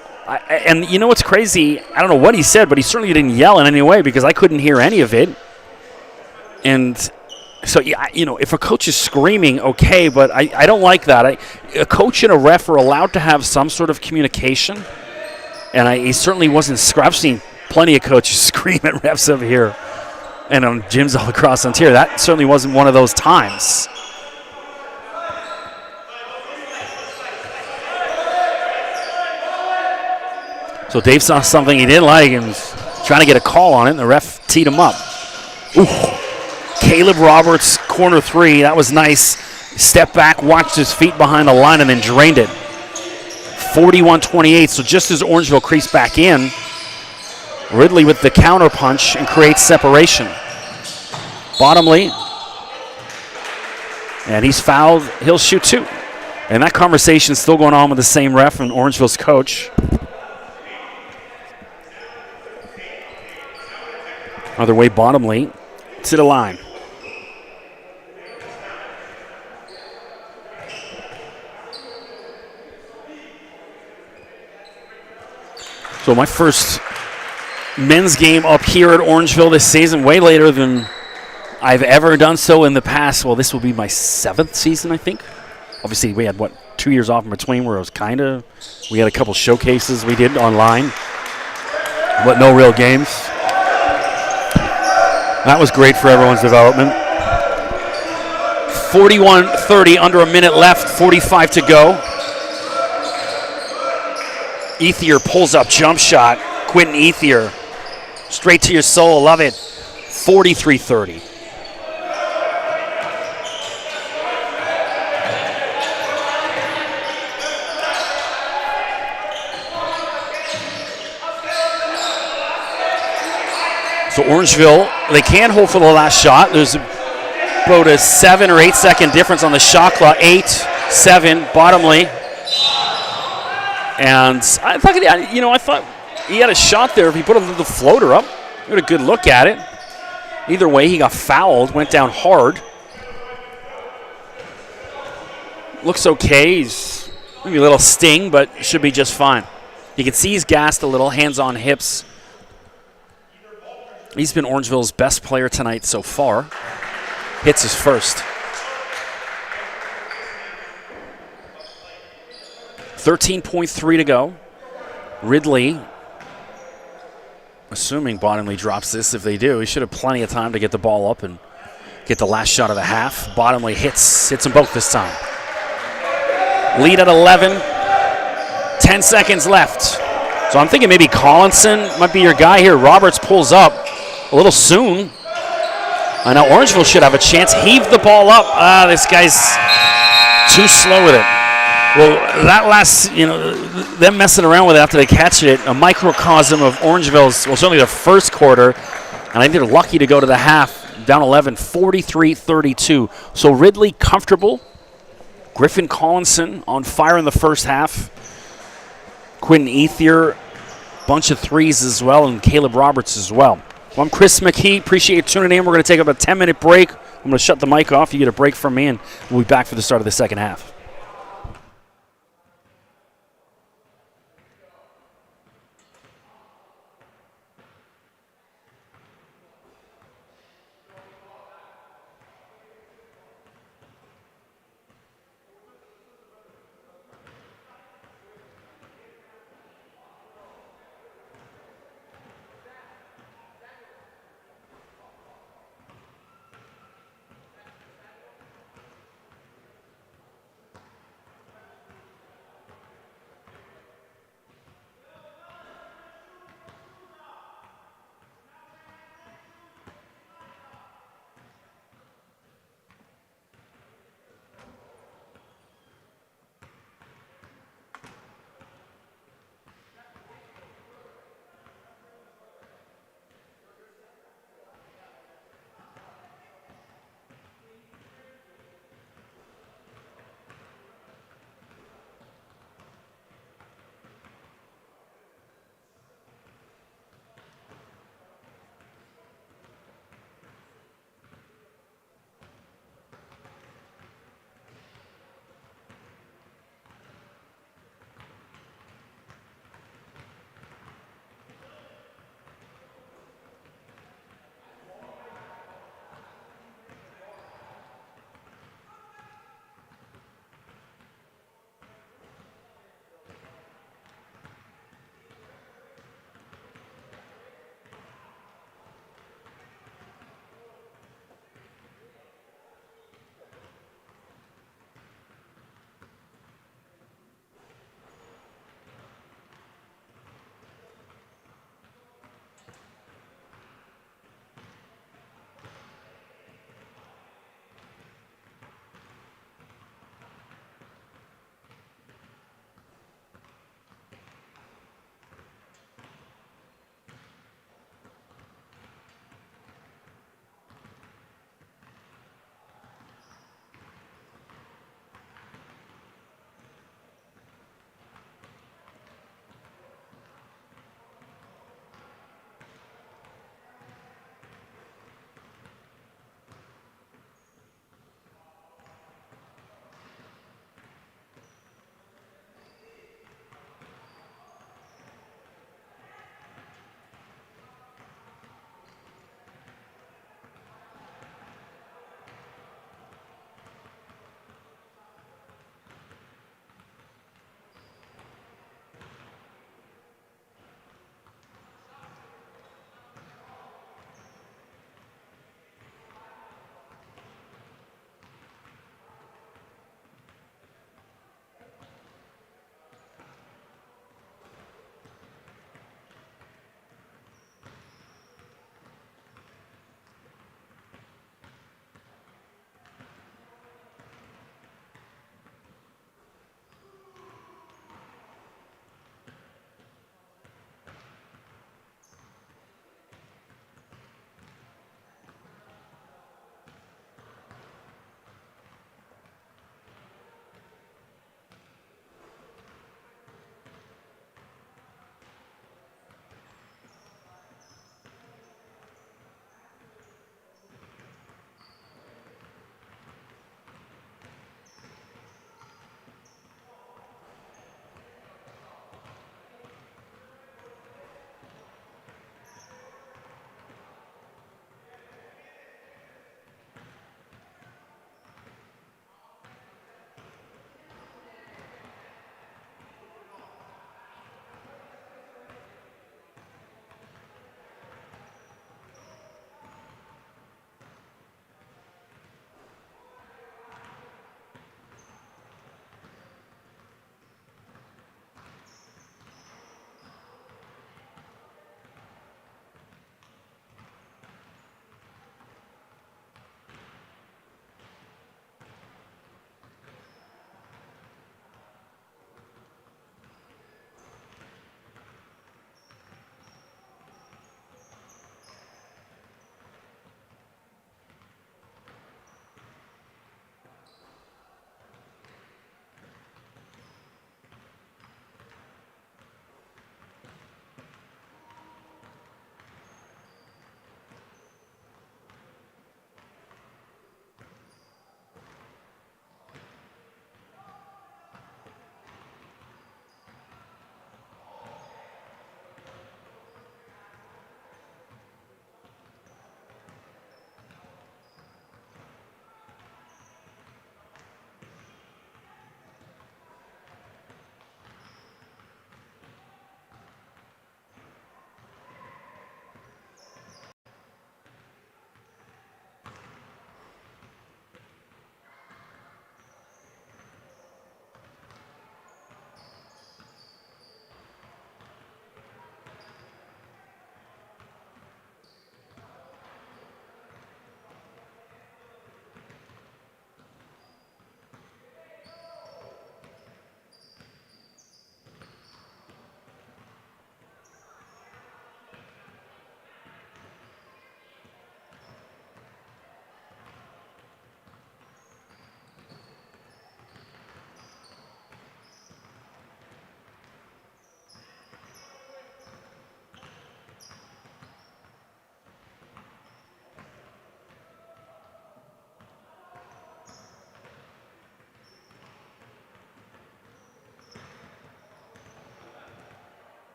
And you know what's crazy? I don't know what he said, but he certainly didn't yell in any way because I couldn't hear any of it. And so, yeah, if a coach is screaming, okay, but I don't like that. A coach and a ref are allowed to have some sort of communication, and he certainly wasn't. I've seen plenty of coaches scream at refs over here and on gyms all across Ontario. That certainly wasn't one of those times. So Dave saw something he didn't like and was trying to get a call on it, and the ref teed him up. Ooh. Caleb Roberts, corner 3. That was nice. Stepped back, watched his feet behind the line, and then drained it. 41-28. So just as Orangeville creeps back in, Ridley with the counter punch and creates separation. Bottomley. And he's fouled. He'll shoot 2. And that conversation's still going on with the same ref and Orangeville's coach. Other way, Bottomley to the line. So my first men's game up here at Orangeville this season, way later than I've ever done so in the past. Well, this will be my 7th season, I think. Obviously, we had, 2 years off in between where it was we had a couple showcases we did online, but no real games. That was great for everyone's development. 41-30, under a minute left, 45 to go. Ethier pulls up jump shot. Quentin Ethier, straight to your soul, love it. 43-30. So Orangeville, they can hold for the last shot. There's about a 7 or 8 second difference on the shot clock. 8-7, bottomly. And I thought he had a shot there. If he put the floater up, he had a good look at it. Either way, he got fouled, went down hard. Looks okay. He's maybe a little sting, but should be just fine. You can see he's gassed a little, hands on hips. He's been Orangeville's best player tonight so far. Hits his first. 13.3 to go. Ridley, assuming Bottomley drops this. If they do, he should have plenty of time to get the ball up and get the last shot of the half. Bottomley hits them both this time. Lead at 11. 10 seconds left. So I'm thinking maybe Collinson might be your guy here. Roberts pulls up a little soon. I know Orangeville should have a chance. Heave the ball up. This guy's too slow with it. Well, that last, them messing around with it after they catch it, a microcosm of Orangeville's, certainly the first quarter, and I think they're lucky to go to the half, down 11, 43-32. So Ridley comfortable. Griffin Collinson on fire in the first half. Quentin Ethier, bunch of threes as well, and Caleb Roberts as well. Well, I'm Chris McKee. Appreciate you tuning in. We're going to take up a 10-minute break. I'm going to shut the mic off. You get a break from me, and we'll be back for the start of the second half.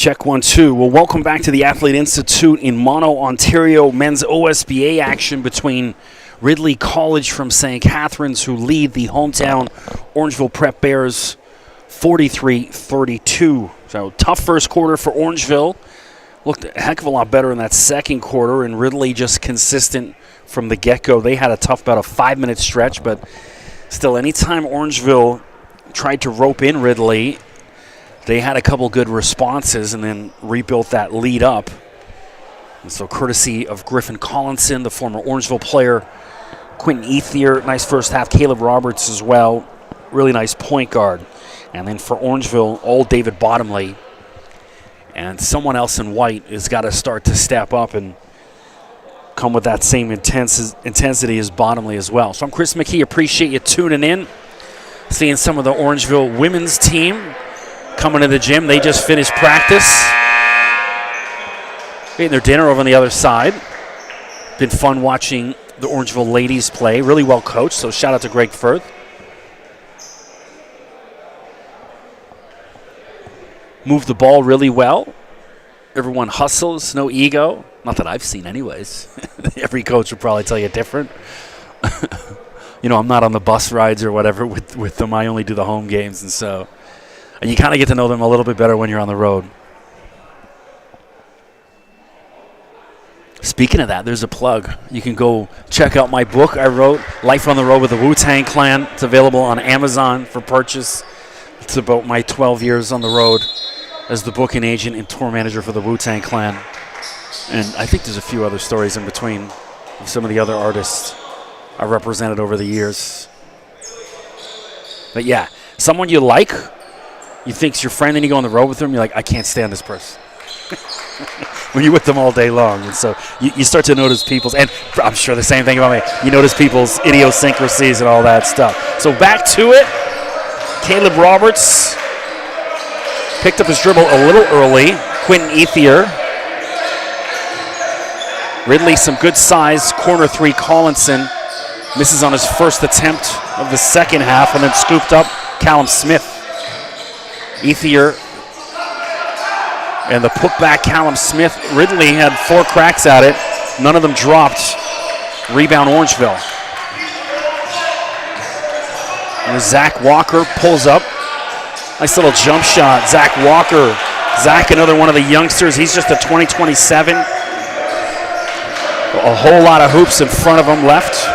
Check 1, 2. Well, welcome back to the Athlete Institute in Mono, Ontario. Men's OSBA action between Ridley College from St. Catharines, who lead the hometown Orangeville Prep Bears 43-32. So tough first quarter for Orangeville. Looked a heck of a lot better in that second quarter, and Ridley just consistent from the get-go. They had a tough, about a 5-minute stretch, but still, anytime Orangeville tried to rope in Ridley, they had a couple good responses and then rebuilt that lead up. And so courtesy of Griffin Collinson, the former Orangeville player, Quentin Ethier, nice first half, Caleb Roberts as well, really nice point guard. And then for Orangeville, old David Bottomley. And someone else in white has got to start to step up and come with that same intensity as Bottomley as well. So I'm Chris McKee, appreciate you tuning in, seeing some of the Orangeville women's team coming to the gym. They just finished practice, getting their dinner over on the other side. Been fun watching the Orangeville ladies play. Really well coached, so shout out to Greg Firth. Move the ball really well. Everyone hustles, no ego. Not that I've seen anyways. Every coach would probably tell you different. You know, I'm not on the bus rides or whatever with them. I only do the home games, and so and you kind of get to know them a little bit better when you're on the road. Speaking of that, there's a plug. You can go check out my book I wrote, Life on the Road with the Wu-Tang Clan. It's available on Amazon for purchase. It's about my 12 years on the road as the booking agent and tour manager for the Wu-Tang Clan. And I think there's a few other stories in between of some of the other artists I represented over the years. But yeah, someone you like, you think's your friend, and you go on the road with them, you're like, I can't stand this person. When you're with them all day long. And so you start to notice people's, and I'm sure the same thing about me, you notice people's idiosyncrasies and all that stuff. So back to it. Caleb Roberts picked up his dribble a little early. Quentin Ethier. Ridley, some good size. Corner three, Collinson misses on his first attempt of the second half, and then scooped up Callum Smith. Ethier and the putback, Callum Smith. Ridley had 4 cracks at it. None of them dropped. Rebound, Orangeville. And Zach Walker pulls up. Nice little jump shot. Zach Walker. Zach, another one of the youngsters. He's just a 2027. A whole lot of hoops in front of him left.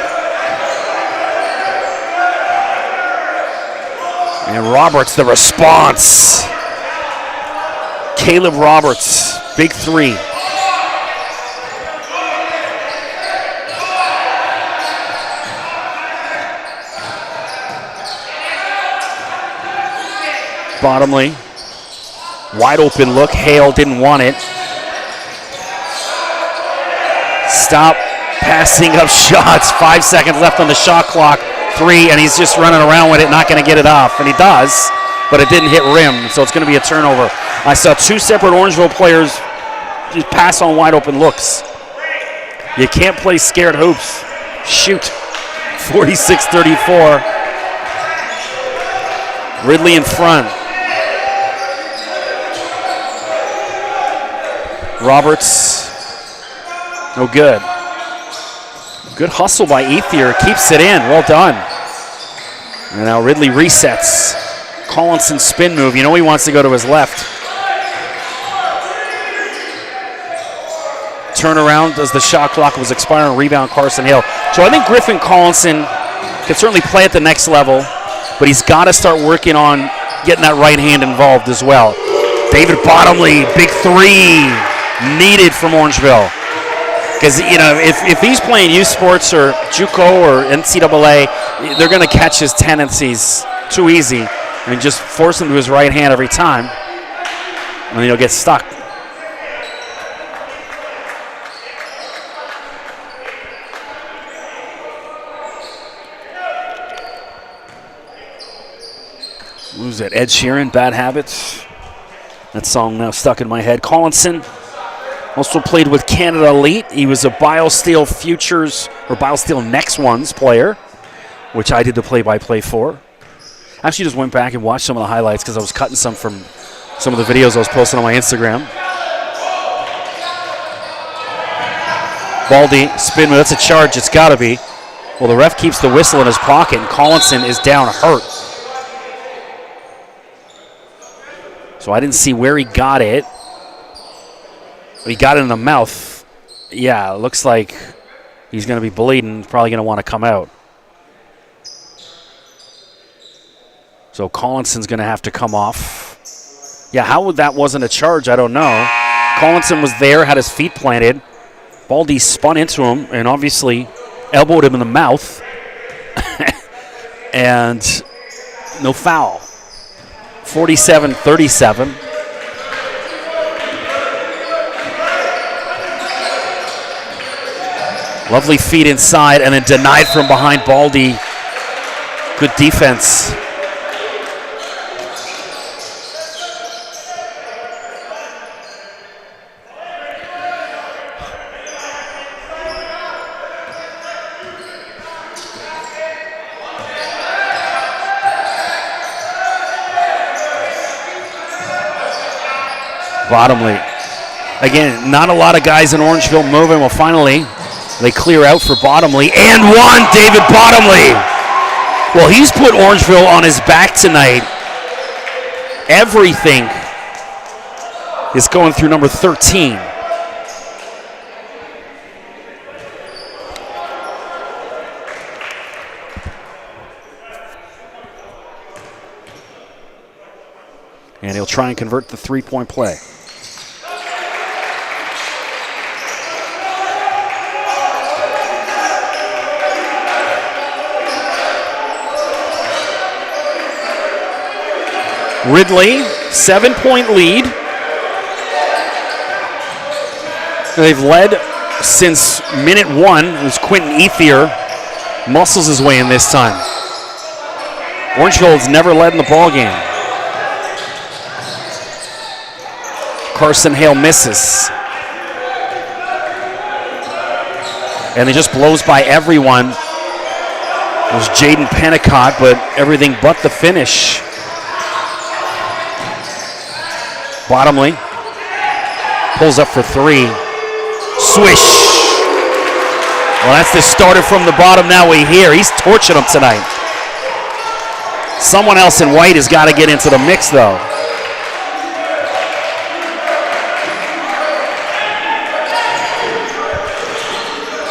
And Roberts, the response. Caleb Roberts, big three. Bottomley, wide open look. Hale didn't want it. Stop passing up shots. 5 seconds left on the shot clock. 3, and he's just running around with it, not going to get it off. And he does, but it didn't hit rim, so it's going to be a turnover. I saw 2 separate Orangeville players just pass on wide open looks. You can't play scared hoops. Shoot. 46-34. Ridley in front. Roberts, no good. Good hustle by Ethier, keeps it in, well done. And now Ridley resets. Collinson spin move, you know he wants to go to his left. Turnaround as the shot clock was expiring, rebound Carson Hale. So I think Griffin Collinson can certainly play at the next level, but he's got to start working on getting that right hand involved as well. David Bottomley, big three, needed from Orangeville. Because, you know, if he's playing youth sports or JUCO or NCAA, they're going to catch his tendencies too easy and just force him to his right hand every time, and then he'll get stuck. Who's that? Ed Sheeran, Bad Habits. That song now stuck in my head. Collinson also played with Canada Elite. He was a BioSteel Futures or BioSteel Next Ones player, which I did the play-by-play for. Actually just went back and watched some of the highlights because I was cutting some from some of the videos I was posting on my Instagram. Baldy, spin move, that's a charge, it's gotta be. Well, the ref keeps the whistle in his pocket, and Collinson is down hurt. So I didn't see where he got it. He got it in the mouth. Yeah, it looks like he's gonna be bleeding, probably gonna wanna come out. So Collinson's gonna have to come off. Yeah, how that wasn't a charge, I don't know. Collinson was there, had his feet planted. Baldy spun into him and obviously elbowed him in the mouth. And no foul. 47-37. Lovely feet inside and then denied from behind Baldy. Good defense. Bottomley. Again, not a lot of guys in Orangeville moving. Well, finally, they clear out for Bottomley. And one, David Bottomley. Well, he's put Orangeville on his back tonight. Everything is going through number 13. And he'll try and convert the three-point play. Ridley, 7-point lead. They've led since minute 1. It was Quentin Ethier. Muscles his way in this time. Orangeville has never led in the ballgame. Carson Hale misses. And he just blows by everyone. It was Jaden Pennicott, but everything but the finish. Bottomley pulls up for 3. Swish. Well, that's the starter from the bottom now we hear. He's torching them tonight. Someone else in white has got to get into the mix, though.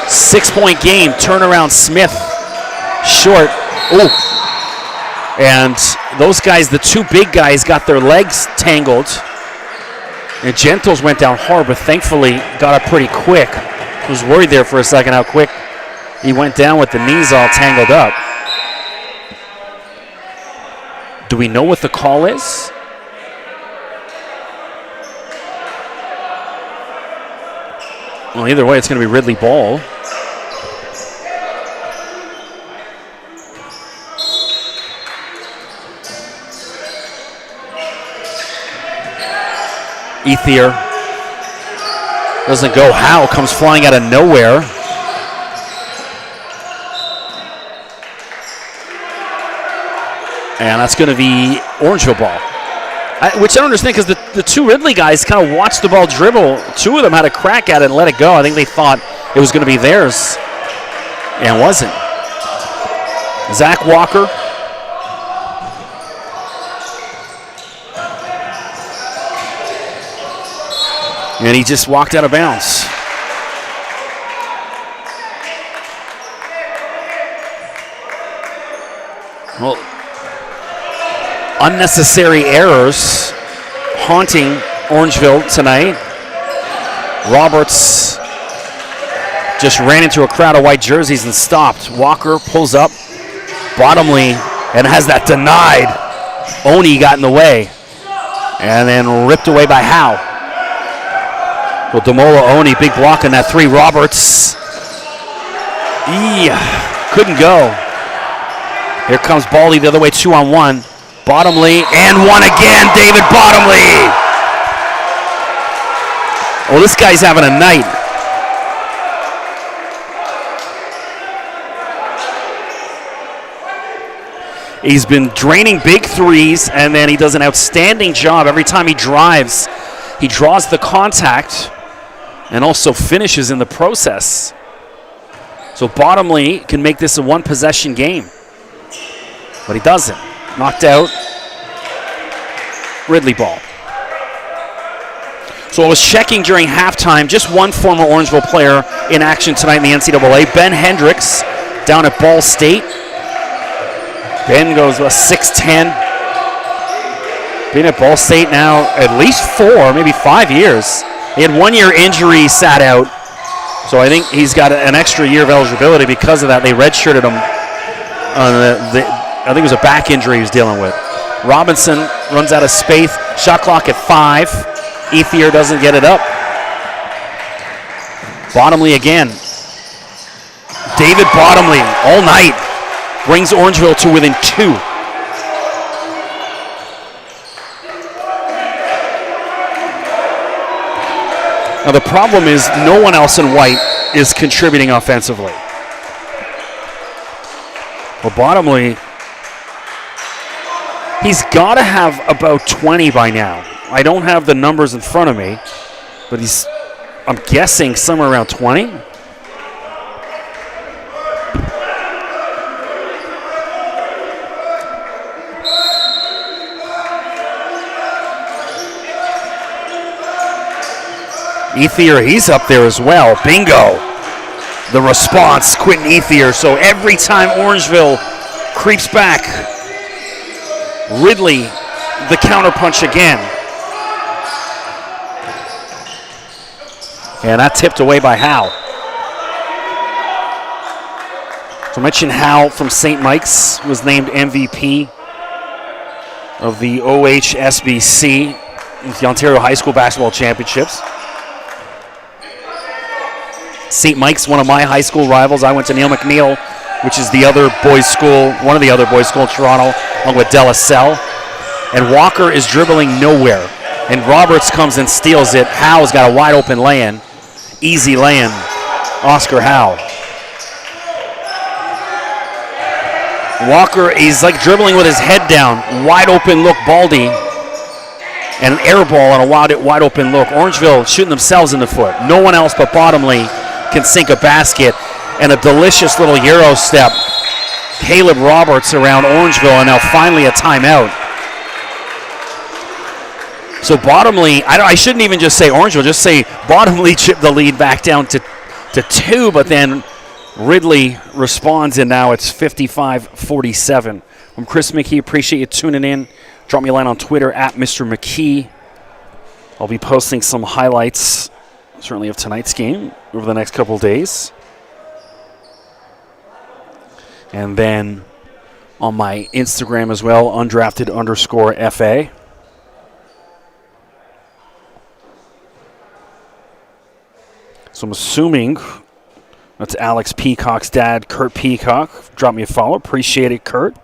Six-point game, turnaround Smith, short. Ooh. And those guys, the two big guys, got their legs tangled. And Gentles went down hard, but thankfully got up pretty quick. I was worried there for a second how quick he went down with the knees all tangled up. Do we know what the call is? Well, either way, it's going to be Ridley ball. Ethier doesn't go. Howe comes flying out of nowhere. And that's going to be Orangeville ball. Which I don't understand because the two Ridley guys kind of watched the ball dribble. Two of them had a crack at it and let it go. I think they thought it was going to be theirs. And it wasn't. Zach Walker. And he just walked out of bounds. Well, unnecessary errors haunting Orangeville tonight. Roberts just ran into a crowd of white jerseys and stopped. Walker pulls up. Bottomley and has that denied. Oni got in the way. And then ripped away by Howe. Well, Demola Oni, big block on that 3. Roberts. Couldn't go. Here comes Baldy the other way, 2-on-1. Bottomley, and one again, David Bottomley. Well, this guy's having a night. He's been draining big threes, and then he does an outstanding job every time he drives. He draws the contact and also finishes in the process. So Bottomley can make this a one-possession game. But he doesn't. Knocked out. Ridley ball. So I was checking during halftime, just one former Orangeville player in action tonight in the NCAA, Ben Hendricks, down at Ball State. Ben goes 6'10". Been at Ball State now at least 4, maybe 5 years. He had 1 year injury, sat out. So I think he's got an extra year of eligibility because of that. They redshirted him. I think it was a back injury he was dealing with. Robinson runs out of space. Shot clock at 5. Ethier doesn't get it up. Bottomley again. David Bottomley all night brings Orangeville to within 2. Now the problem is no one else in white is contributing offensively. Well, Bottomley, he's got to have about 20 by now. I don't have the numbers in front of me, but I'm guessing somewhere around 20. Ethier, he's up there as well. Bingo. The response, Quentin Ethier. So every time Orangeville creeps back, Ridley, the counterpunch again. And that tipped away by Howe. So I mentioned Howe from St. Mike's was named MVP of the OHSBC, the Ontario High School Basketball Championships. St. Mike's, one of my high school rivals. I went to Neil McNeil, which is the other boys' school, one of the other boys' school in Toronto, along with De La Salle. And Walker is dribbling nowhere. And Roberts comes and steals it. Howe's got a wide open lay-in. Easy lay-in. Oscar Howe. Walker, he's like dribbling with his head down. Wide open look, Baldy. And an air ball on a wide open look. Orangeville shooting themselves in the foot. No one else but Bottomley can sink a basket. And a delicious little Euro step. Caleb Roberts around Orangeville, and now finally a timeout. So Bottomley, I shouldn't even just say Orangeville, just say Bottomley chipped the lead back down to 2, but then Ridley responds, and now it's 55-47. I'm Chris McKee. Appreciate you tuning in. Drop me a line on Twitter at Mr. McKee. I'll be posting some highlights, certainly of tonight's game, over the next couple days. And then on my Instagram as well, undrafted_FA. So I'm assuming that's Alex Peacock's dad, Kurt Peacock. Drop me a follow. Appreciate it, Kurt.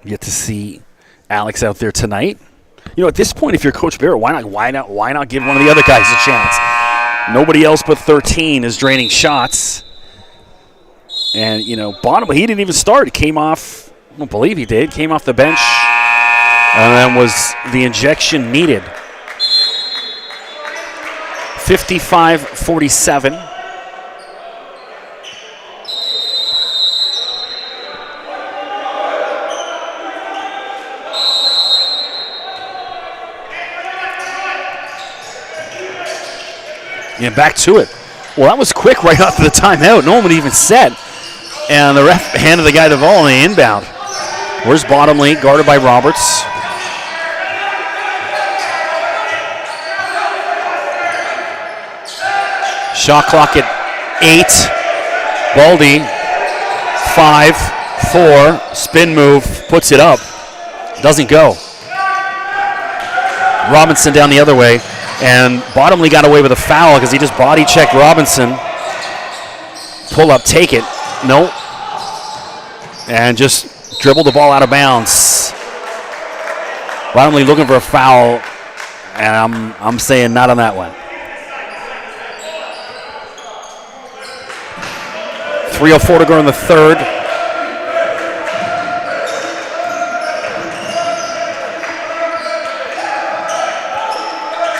Get to see Alex out there tonight. You know, at this point, if you're Coach Barrett, why not give one of the other guys a chance? Nobody else but 13 is draining shots. And, you know, Bottomley, he didn't even start. He came off, I don't believe he did, came off the bench. And then was the injection needed. 55-47. And back to it. Well, that was quick right off the timeout. No one even said. And the ref handed the guy the ball on the inbound. Where's Bottomley, guarded by Roberts. Shot clock at 8. Baldy, 5, 4, spin move, puts it up. Doesn't go. Robinson down the other way. And Bottomley got away with a foul because he just body checked Robinson. Pull up, take it. Nope. And just dribbled the ball out of bounds. Bottomley looking for a foul. And I'm saying not on that one. 3:04 to go in the third.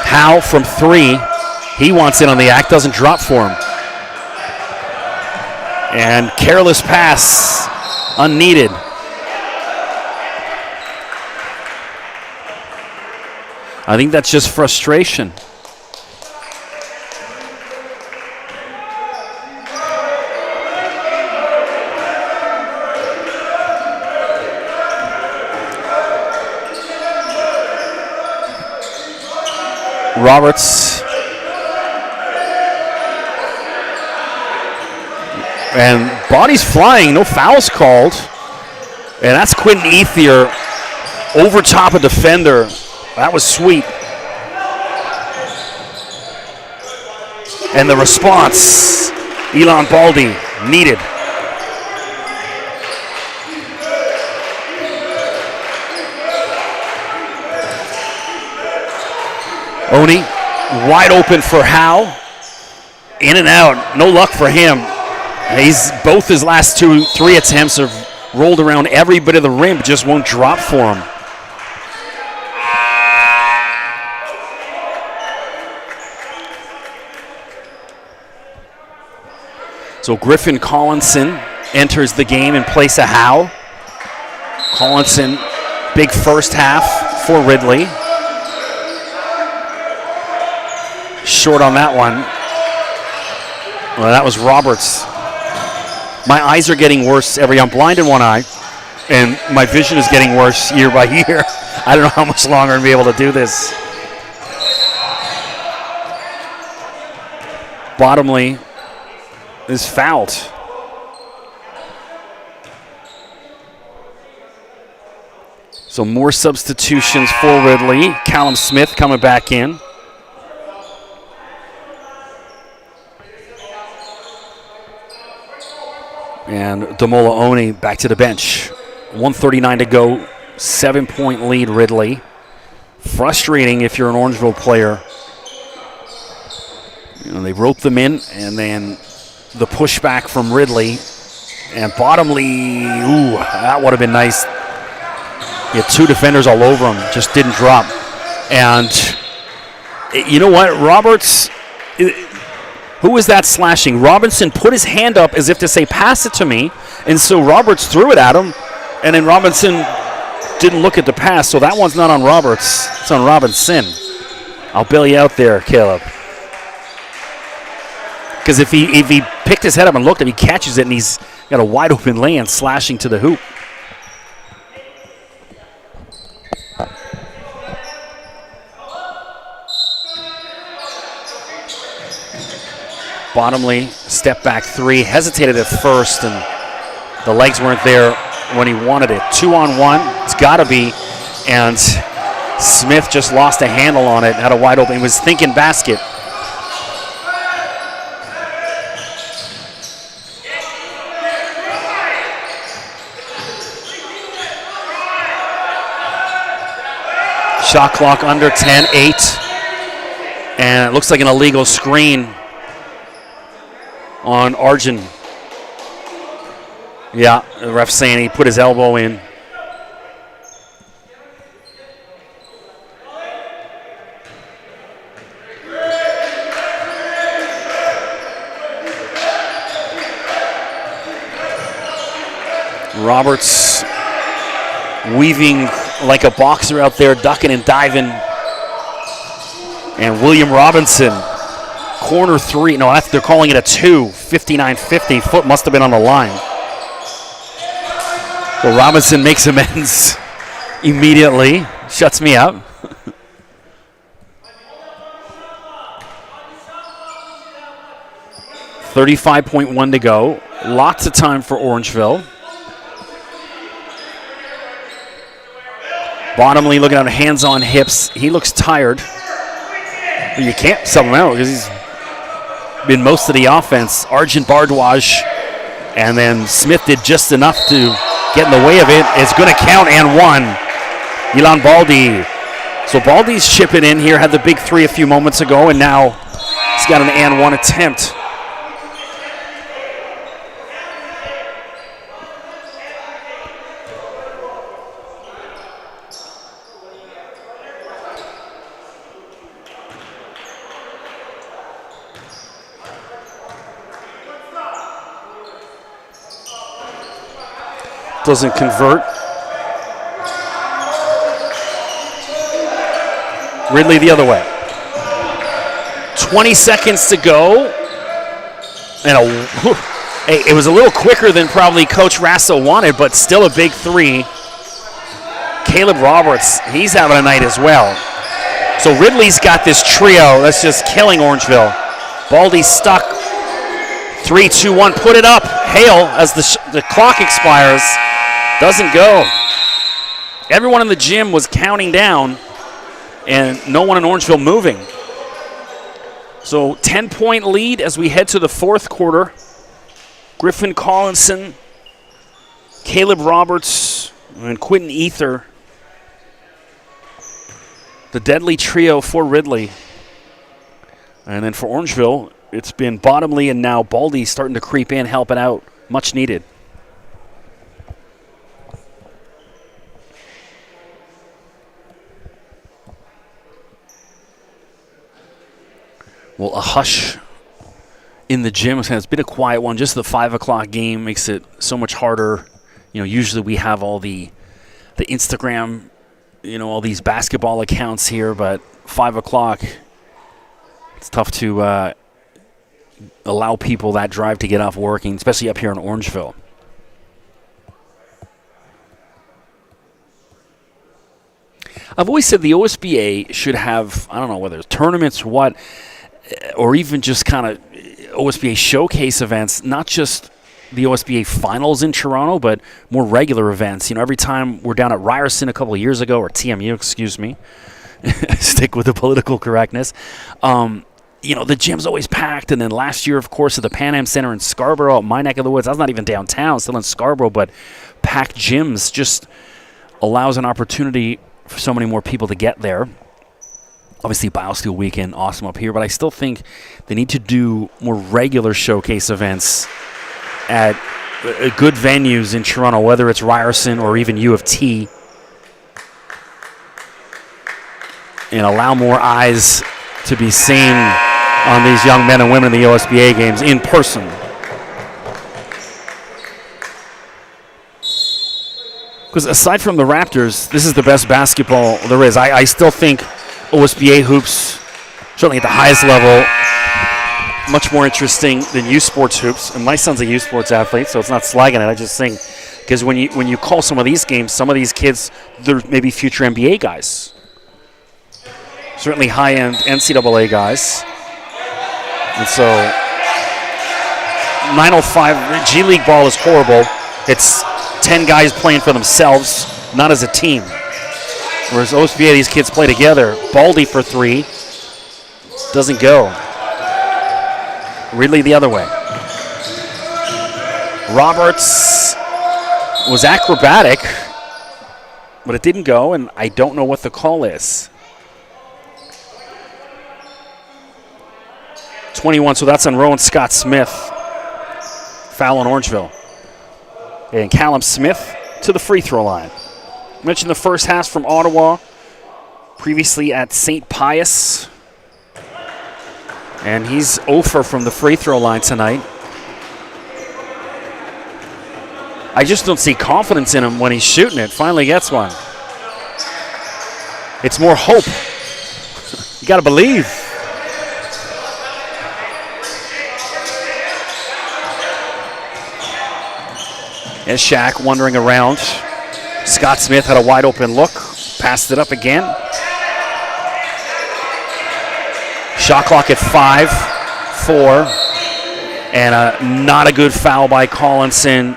Howe from 3. He wants in on the act, doesn't drop for him. And careless pass, unneeded. I think that's just frustration. Roberts. And bodies flying, no fouls called. And that's Quentin Ethier over top of defender. That was sweet. And the response, Elon Baldy, needed. Oni, wide open for Howe. In and out, no luck for him. He's both his last 3 attempts have rolled around every bit of the rim, but just won't drop for him. So Griffin Collinson enters the game in place of Howe. Collinson, big first half for Ridley. Short on that one. Well, that was Roberts. My eyes are getting worse I'm blind in one eye, and my vision is getting worse year by year. I don't know how much longer I'll be able to do this. Bottomley is fouled. So more substitutions for Ridley. Callum Smith coming back in. And Damola Oni back to the bench. 1:39 to go. 7-point lead, Ridley. Frustrating if you're an Orangeville player. You know, they roped them in, and then the pushback from Ridley. And Bottomley, ooh, that would have been nice. He had 2 defenders all over him, just didn't drop. And you know what, Roberts, who was that slashing? Robinson put his hand up as if to say, pass it to me. And so Roberts threw it at him, and then Robinson didn't look at the pass. So that one's not on Roberts, it's on Robinson. I'll bail you out there, Caleb. Because if he picked his head up and looked at him, he catches it, and he's got a wide open lane slashing to the hoop. Bottomley, step back 3, hesitated at first, and the legs weren't there when he wanted it. 2-on-1, it's got to be, and Smith just lost a handle on it, had a wide open, he was thinking basket. Shot clock under 10, 8, and it looks like an illegal screen on Arjun. Yeah, the ref's saying he put his elbow in. Roberts weaving like a boxer out there, ducking and diving. And William Robinson, corner 3. No, they're calling it a 2. 59-50. Foot must have been on the line. So Robinson makes amends immediately. Shuts me out. $35.1 to go. Lots of time for Orangeville. Bottomley looking at hands on hips. He looks tired. But you can't sub him out because he's been most of the offense. Arjun Bardwaj, and then Smith did just enough to get in the way of it. It's going to count and 1. Elon Baldy. So Baldy's chipping in here, had the big 3 a few moments ago, and now he's got an and 1 attempt. Doesn't convert. Ridley the other way. 20 seconds to go. And it was a little quicker than probably Coach Rasso wanted, but still a big three. Caleb Roberts, he's having a night as well. So Ridley's got this trio that's just killing Orangeville. Baldy's stuck. 3, 2, 1, put it up. Hale, as the clock expires, doesn't go. Everyone in the gym was counting down, and no one in Orangeville moving. So 10-point lead as we head to the fourth quarter. Griffin Collinson, Caleb Roberts, and Quentin Ether. The deadly trio for Ridley. And then for Orangeville, it's been Bottomley and now Baldy starting to creep in, helping out. Much needed. Well, a hush in the gym. It's been a quiet one. Just the 5 o'clock game makes it so much harder. Usually we have all the Instagram, all these basketball accounts here, but 5 o'clock, it's tough to allow people that drive to get off working, especially up here in Orangeville. I've always said the OSBA should have, I don't know whether it's tournaments or what, or even just kind of OSBA showcase events, not just the OSBA finals in Toronto, but more regular events. Every time we're down at Ryerson a couple of years ago, or TMU, excuse me, stick with the political correctness. The gym's always packed. And then last year, of course, at the Pan Am Center in Scarborough, my neck of the woods, I was not even downtown, still in Scarborough, but packed gyms just allows an opportunity for so many more people to get there. Obviously, BioSteel Weekend, awesome up here, but I still think they need to do more regular showcase events at good venues in Toronto, whether it's Ryerson or even U of T, and allow more eyes to be seen on these young men and women in the OSBA games in person. Because aside from the Raptors, this is the best basketball there is. I still think OSBA hoops, certainly at the highest level, much more interesting than youth sports hoops. And my son's a youth sports athlete, so it's not slagging it. I just think because when you call some of these games, some of these kids, they're maybe future NBA guys. Certainly high-end NCAA guys. And so 905, G League ball is horrible. It's 10 guys playing for themselves, not as a team. Whereas OSBA, these kids play together. Baldy for 3. Doesn't go. Ridley the other way. Roberts was acrobatic, but it didn't go, and I don't know what the call is. 21, so that's on Rowan Scott Smith. Foul on Orangeville. And Callum Smith to the free throw line. Mentioned the first half from Ottawa, previously at St. Pius. And he's 0 from the free throw line tonight. I just don't see confidence in him when he's shooting it. Finally gets one. It's more hope. You got to believe. And Shaq wandering around. Scott Smith had a wide open look. Passed it up again. Shot clock at 5, 4. And not a good foul by Collinson.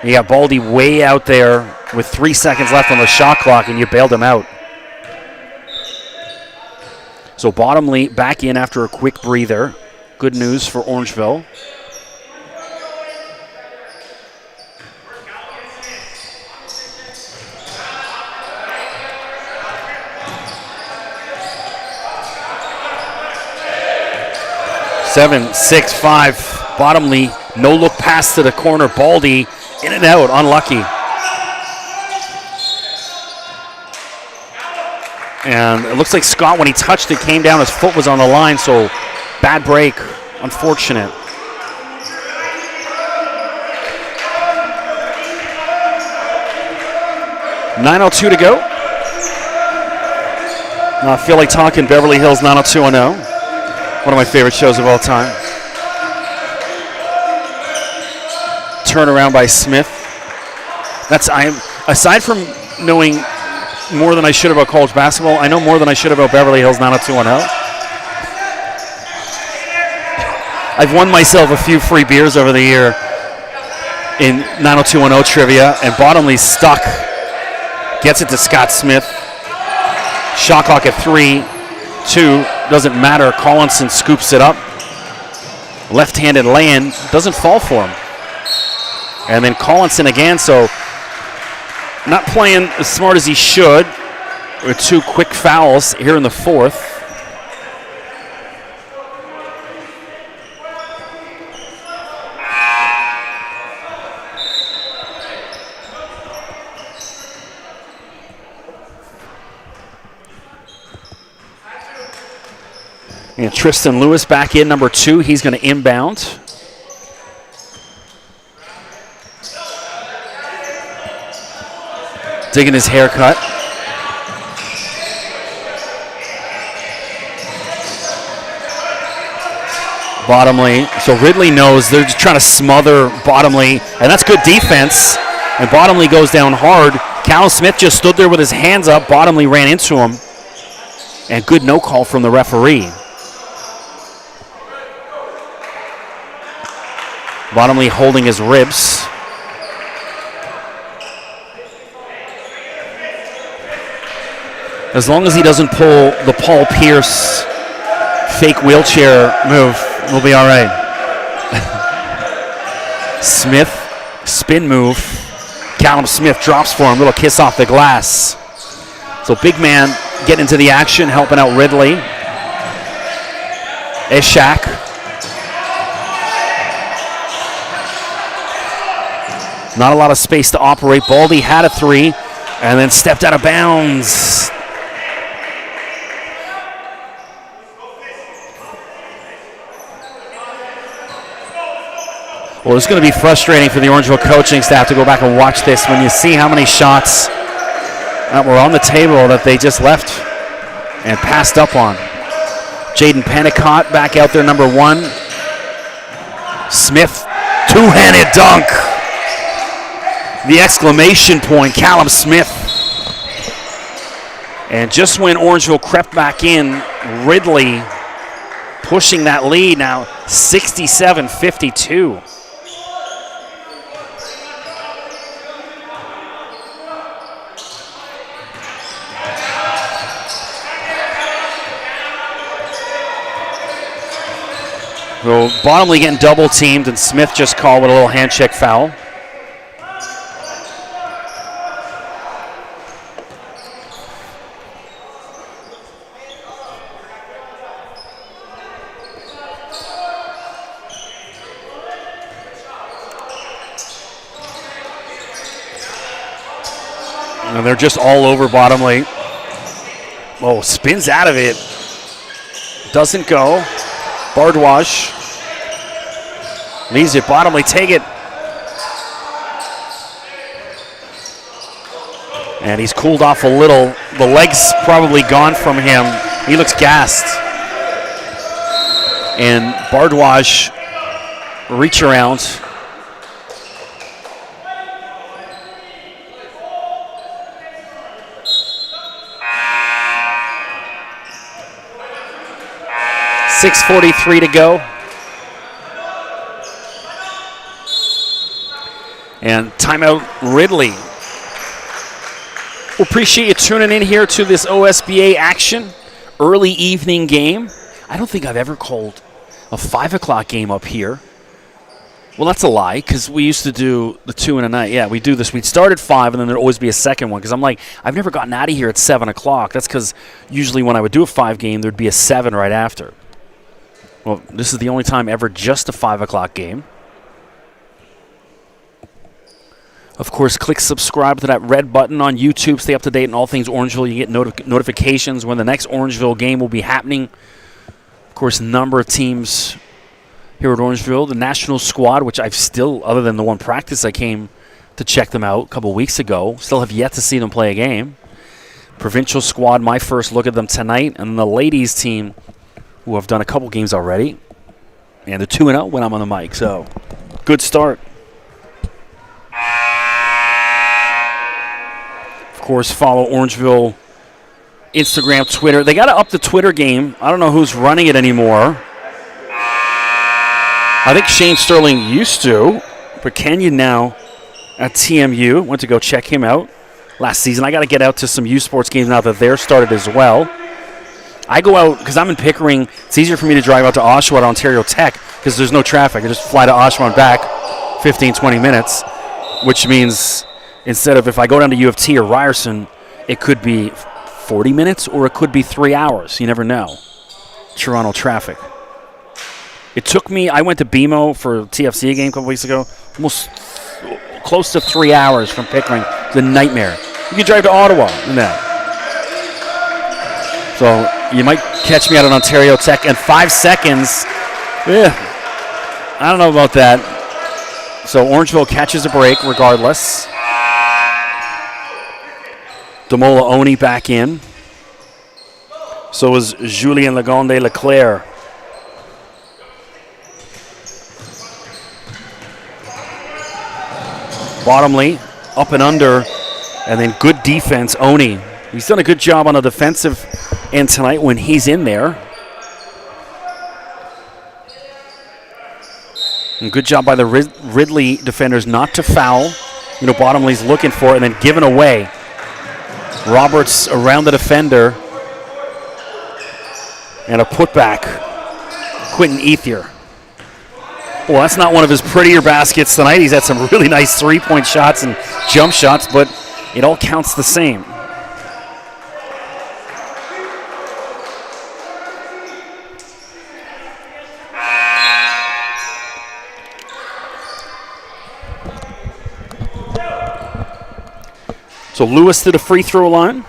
You got Baldy way out there with 3 seconds left on the shot clock, and you bailed him out. So Bottomley back in after a quick breather. Good news for Orangeville. Seven, 6, 5. Bottomley, no look pass to the corner. Baldy in and out, unlucky. And it looks like Scott, when he touched it, came down, his foot was on the line, so bad break, unfortunate. 9:02 to go. I feel like talking Beverly Hills 90210. One of my favorite shows of all time. Turnaround by Smith. Aside from knowing more than I should about college basketball, I know more than I should about Beverly Hills 90210. I've won myself a few free beers over the year in 90210 trivia, and Bottomley's stuck. Gets it to Scott Smith. Shot clock at 3-2. Doesn't matter. Collinson scoops it up. Left-handed lay-in. Doesn't fall for him. And then Collinson again, so not playing as smart as he should with 2 quick fouls here in the fourth. And Tristan Lewis back in, number 2. He's going to inbound. Digging his haircut. Bottomley. So Ridley knows they're just trying to smother Bottomley, and that's good defense. And Bottomley goes down hard. Callum Smith just stood there with his hands up. Bottomley ran into him. And good no call from the referee. Bottomley holding his ribs. As long as he doesn't pull the Paul Pierce fake wheelchair move, we'll be all right. Smith, spin move. Callum Smith drops for him. Little kiss off the glass. So big man getting into the action, helping out Ridley. Ishak. Not a lot of space to operate. Baldy had a 3 and then stepped out of bounds. Well, it's going to be frustrating for the Orangeville coaching staff to go back and watch this when you see how many shots that were on the table that they just left and passed up on. Jaden Pennicott back out there, number 1. Smith, 2-handed dunk. The exclamation point, Callum Smith. And just when Orangeville crept back in, Ridley pushing that lead now, 67-52. So Bottomley getting double teamed, and Smith just called with a little hand check foul. And they're just all over Bottomley. Oh, spins out of it. Doesn't go. Bardwaj leaves it. Bottomley take it. And he's cooled off a little. The leg's probably gone from him. He looks gassed. And Bardwaj reach around. .6:43 to go. And timeout Ridley. We appreciate you tuning in here to this OSBA action. Early evening game. I don't think I've ever called a 5 o'clock game up here. Well, that's a lie, because we used to do the 2 in a night. Yeah, we do this. We'd start at 5, and then there'd always be a second one, because I'm like, I've never gotten out of here at 7 o'clock. That's because usually when I would do a 5 game, there'd be a 7 right after. Well, this is the only time ever just a 5 o'clock game. Of course, click subscribe to that red button on YouTube. Stay up to date on all things Orangeville. You get notifications when the next Orangeville game will be happening. Of course, a number of teams here at Orangeville. The national squad, which I've still, other than the one practice I came to check them out a couple weeks ago. Still have yet to see them play a game. Provincial squad, my first look at them tonight. And the ladies team, who have done a couple games already. And they're 2-0 when I'm on the mic, so good start. Of course, follow Orangeville Instagram, Twitter. They got to up the Twitter game. I don't know who's running it anymore. I think Shane Sterling used to, but Kenyon now at TMU. Went to go check him out last season. I got to get out to some U Sports games now that they're started as well. I go out because I'm in Pickering. It's easier for me to drive out to Oshawa to Ontario Tech because there's no traffic. I just fly to Oshawa and back 15, 20 minutes, which means instead of if I go down to U of T or Ryerson, it could be 40 minutes or it could be 3 hours. You never know. Toronto traffic. It took me, I went to BMO for a TFC game a couple weeks ago, almost close to 3 hours from Pickering. It's a nightmare. You can drive to Ottawa in that. So you might catch me out at Ontario Tech in 5 seconds. Yeah, I don't know about that. So Orangeville catches a break regardless. Demola Oni back in. So is Julien Lagonde Leclerc. Bottomly, up and under, and then good defense, Oni. He's done a good job on the defensive end tonight when he's in there. And good job by the Ridley defenders not to foul. You know, Bottomly's looking for it and then given away. Roberts around the defender. And a putback. Quentin Ethier. Well, that's not one of his prettier baskets tonight. He's had some really nice three-point shots and jump shots, but it all counts the same. So Lewis to the free throw line.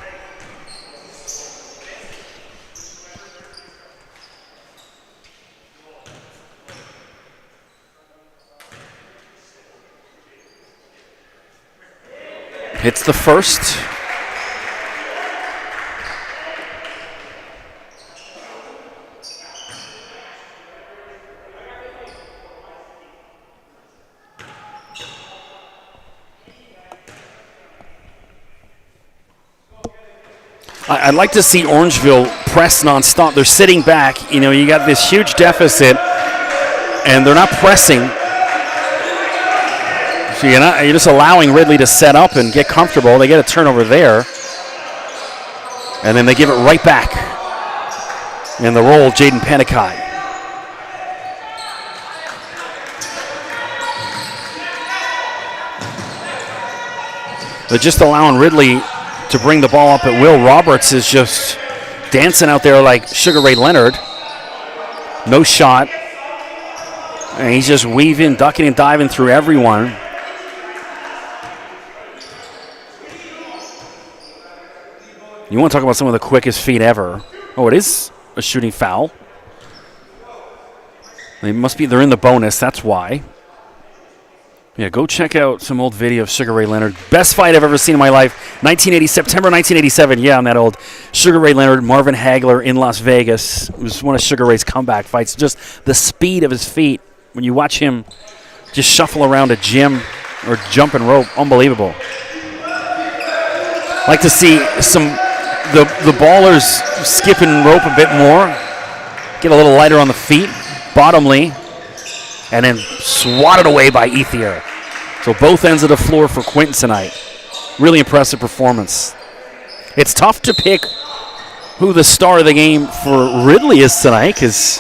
Hits the first. I'd like to see Orangeville press nonstop. They're sitting back. You know, you got this huge deficit, and they're not pressing. So you're just allowing Ridley to set up and get comfortable. They get a turnover there. And then they give it right back. In the roll, Jaden Pennicott. They're just allowing Ridley to bring the ball up at will. Roberts is just dancing out there like Sugar Ray Leonard. No shot. And he's just weaving, ducking and diving through everyone. You want to talk about some of the quickest feet ever. Oh, it is a shooting foul. They're in the bonus, that's why. Yeah, go check out some old video of Sugar Ray Leonard. Best fight I've ever seen in my life. September 1987. Yeah, on that old Sugar Ray Leonard, Marvin Hagler in Las Vegas. It was one of Sugar Ray's comeback fights. Just the speed of his feet. When you watch him just shuffle around a gym or jump and rope, unbelievable. Like to see the ballers skip and rope a bit more. Get a little lighter on the feet. Bottomly. And then swatted away by Ethier. So both ends of the floor for Quentin tonight. Really impressive performance. It's tough to pick who the star of the game for Ridley is tonight because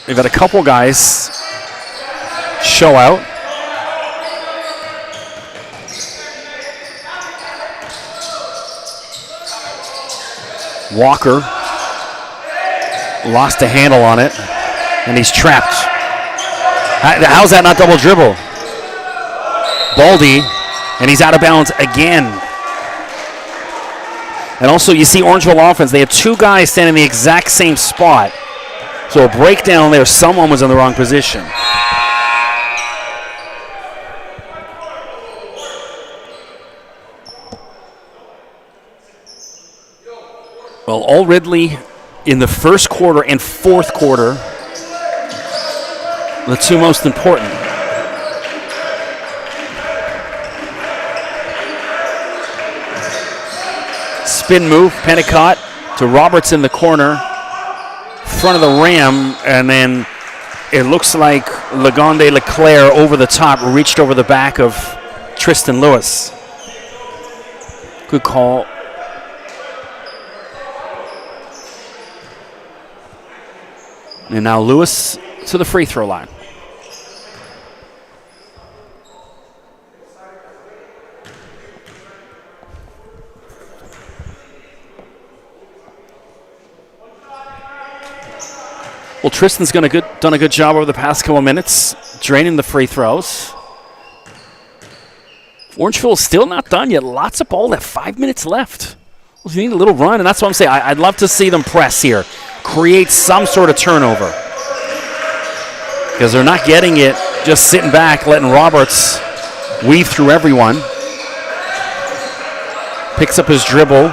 they've had a couple guys show out. Walker lost a handle on it. And he's trapped. How's that not double dribble? Baldy, and he's out of bounds again. And also, you see Orangeville offense. They have two guys standing in the exact same spot. So a breakdown there. Someone was in the wrong position. Well, all Ridley in the first quarter and fourth quarter, the two most important. Spin move, Pennicott to Roberts in the corner, front of the rim, and then it looks like Lagonde Leclerc over the top, reached over the back of Tristan Lewis. Good call. And now Lewis to the free throw line. Well, Tristan's done a good job over the past couple minutes, draining the free throws. Orangeville is still not done yet. Lots of ball left. 5 minutes left. Well, you need a little run, and that's what I'm saying. I'd love to see them press here, create some sort of turnover, because they're not getting it. Just sitting back, letting Roberts weave through everyone. Picks up his dribble.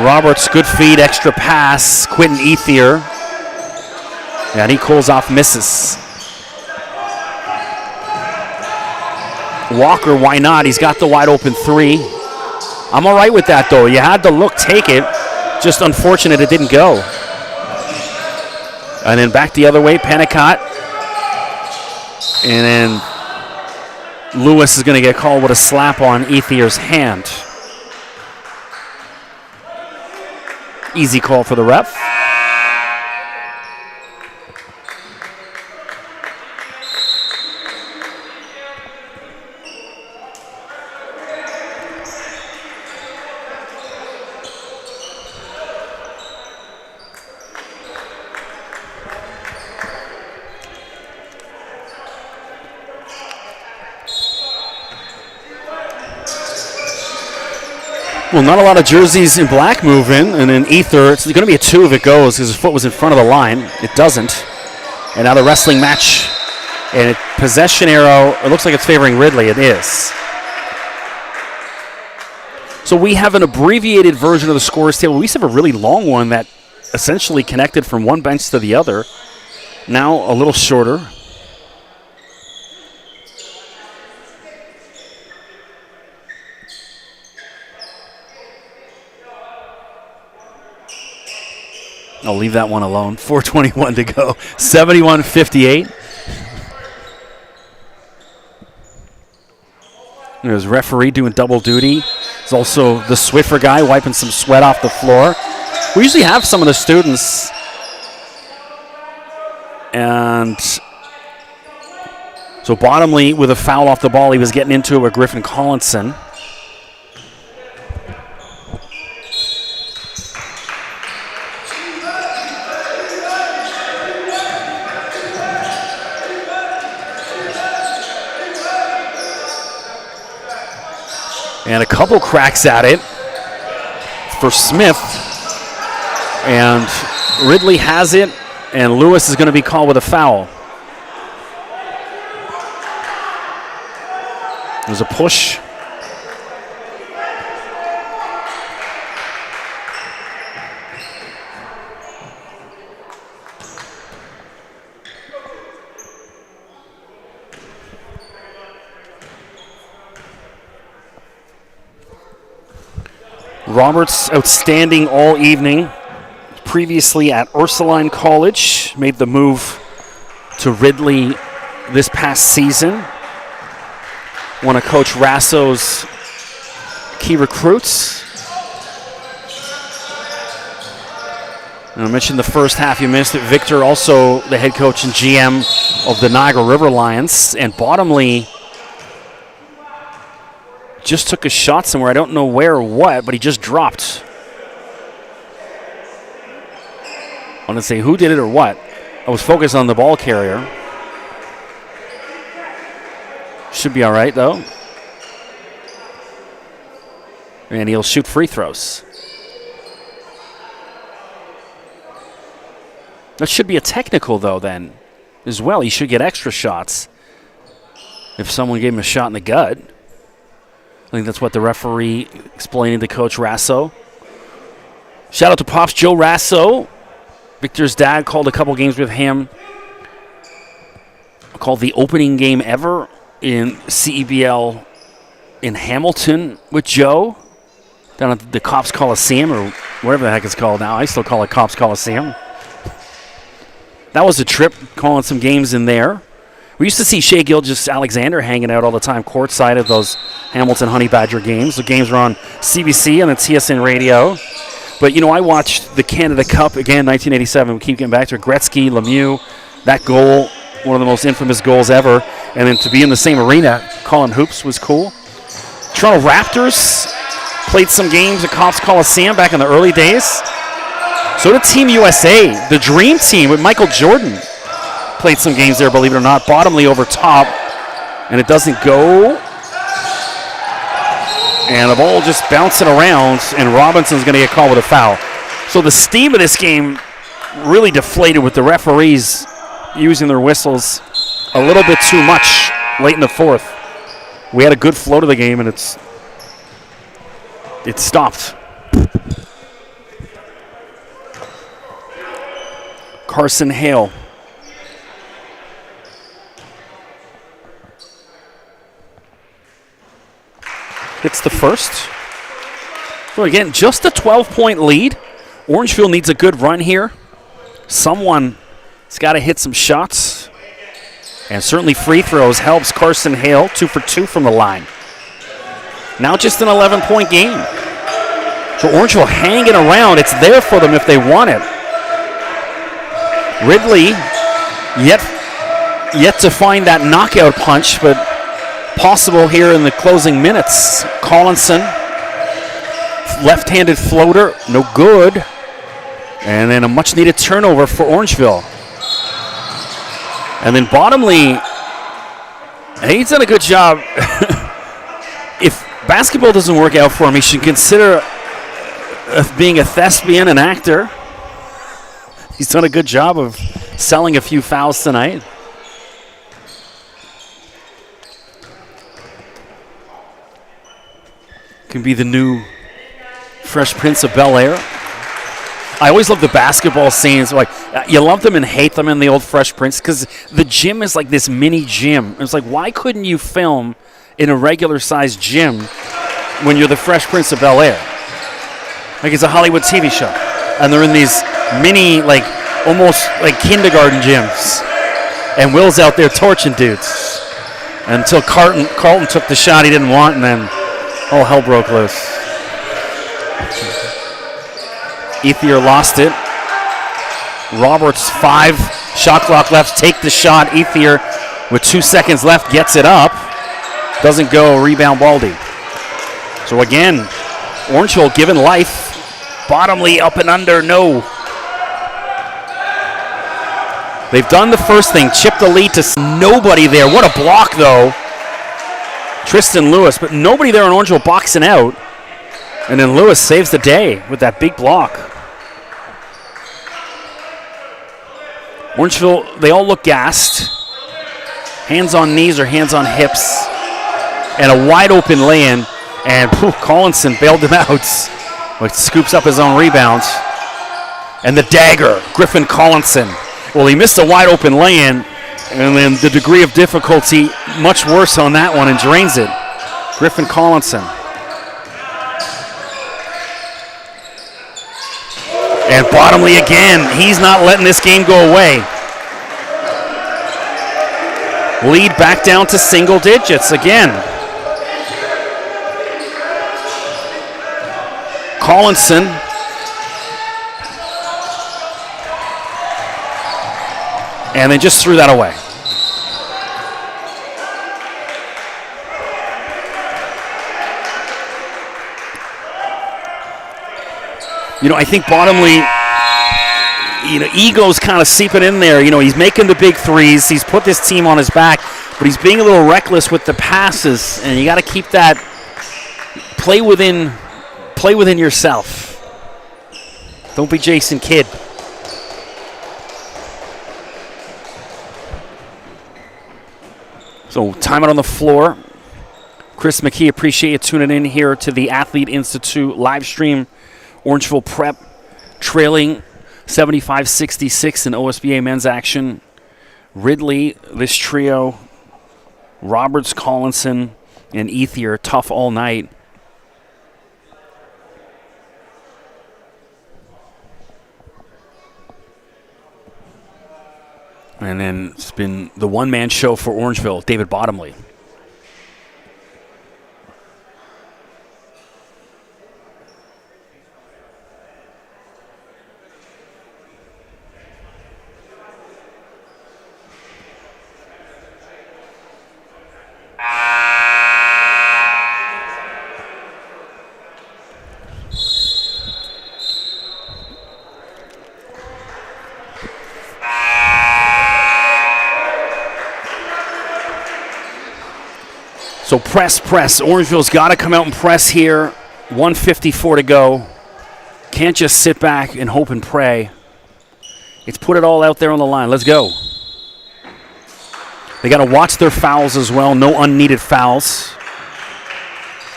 Roberts, good feed, extra pass. Quentin Ethier. And he cools off, misses. Walker, why not? He's got the wide open three. I'm all right with that, though. You had to look, take it. Just unfortunate it didn't go. And then back the other way, Pennicott. And then Lewis is going to get called with a slap on Ethier's hand. Easy call for the ref. Well, not a lot of jerseys in black moving, and then Ether, it's going to be a 2 if it goes because his foot was in front of the line. It doesn't. And now the wrestling match, and possession arrow, it looks like it's favoring Ridley. It is. So we have an abbreviated version of the scores table. We used to have a really long one that essentially connected from one bench to the other. Now a little shorter. I'll leave that one alone. 4:21 to go. 71-58. There's referee doing double duty. There's also the Swiffer guy wiping some sweat off the floor. We usually have some of the students. And so Bottomley with a foul off the ball. He was getting into it with Griffin Collinson. And a couple cracks at it for Smith. And Ridley has it, and Lewis is going to be called with a foul. There's a push. Roberts outstanding all evening. Previously at Ursuline College, made the move to Ridley this past season. One of Coach Rasso's key recruits. And I mentioned the first half, you missed it. Victor, also the head coach and GM of the Niagara River Lions. And Bottomley just took a shot somewhere. I don't know where or what, but he just dropped. I want to say who did it or what. I was focused on the ball carrier. Should be all right, though. And he'll shoot free throws. That should be a technical, though, then, as well. He should get extra shots if someone gave him a shot in the gut. think that's what the referee explaining to Coach Rasso. Shout out to Pops Joe Rasso. Victor's dad called a couple games with him. Called the opening game ever in CEBL in Hamilton with Joe down at the Cops Coliseum, or whatever the heck it's called now. I still call it Cops Coliseum. That was a trip, calling some games in there. We used to see Shea Gilgis-Alexander hanging out all the time courtside of those Hamilton Honey Badger games. The games were on CBC and then TSN Radio. But, I watched the Canada Cup again, 1987. We keep getting back to it. Gretzky, Lemieux, that goal, one of the most infamous goals ever. And then to be in the same arena, calling hoops was cool. Toronto Raptors played some games at Cops Coliseum back in the early days. So did Team USA, the Dream Team with Michael Jordan. Played some games there, believe it or not. Bottomley over top, and it doesn't go. And the ball just bouncing around, and Robinson's going to get called with a foul. So the steam of this game really deflated with the referees using their whistles a little bit too much late in the fourth. We had a good flow to the game, and it stopped. Carson Hale. Hits the first. So again, just a 12-point lead. Orangeville needs a good run here. Someone's got to hit some shots. And certainly free throws helps Carson Hale, 2 for 2 from the line. Now just an 11-point game. So Orangeville hanging around. It's there for them if they want it. Ridley yet to find that knockout punch, but possible here in the closing minutes. Collinson, left-handed floater, no good. And then a much-needed turnover for Orangeville. And then Bottomley, he's done a good job. If basketball doesn't work out for him, he should consider being a thespian, an actor. He's done a good job of selling a few fouls tonight. Can be the new Fresh Prince of Bel-Air. I always love the basketball scenes. Like, you love them and hate them in the old Fresh Prince because the gym is like this mini gym. It's like, why couldn't you film in a regular-sized gym when you're the Fresh Prince of Bel-Air? Like, it's a Hollywood TV show. And they're in these mini, like, almost like kindergarten gyms. And Will's out there torching dudes. Until Carlton took the shot he didn't want, and then all hell broke loose. Ethier lost it. Roberts, 5 shot clock left, take the shot. Ethier, with 2 seconds left, gets it up. Doesn't go, rebound Baldy. So again, Orangeville given life. Bottomley up and under, no. They've done the first thing, chipped the lead to nobody there. What a block, though. Tristan Lewis, but nobody there on Orangeville boxing out. And then Lewis saves the day with that big block. Orangeville, they all look gassed. Hands on knees or hands on hips. And a wide open lay-in. And Collinson bailed him out. Scoops up his own rebound. And the dagger, Griffin Collinson. Well, he missed a wide open lay-in. And then the degree of difficulty, much worse on that one, and drains it. Griffin Collinson. And Bottomley again. He's not letting this game go away. Lead back down to single digits again. Collinson. And then just threw that away. I think Bottomley, ego's kind of seeping in there. He's making the big threes. He's put this team on his back, but he's being a little reckless with the passes, and you got to keep that play within yourself. Don't be Jason Kidd. So timeout on the floor. Chris McKee, appreciate you tuning in here to the Athlete Institute live stream. Orangeville Prep trailing 75-66 in OSBA men's action. Ridley, this trio, Roberts, Collinson, and Ethier, tough all night. And then it's been the one-man show for Orangeville, David Bottomley. So press. Orangeville's got to come out and press here. 1:54 to go. Can't just sit back and hope and pray. It's put it all out there on the line. Let's go. They got to watch their fouls as well. No unneeded fouls.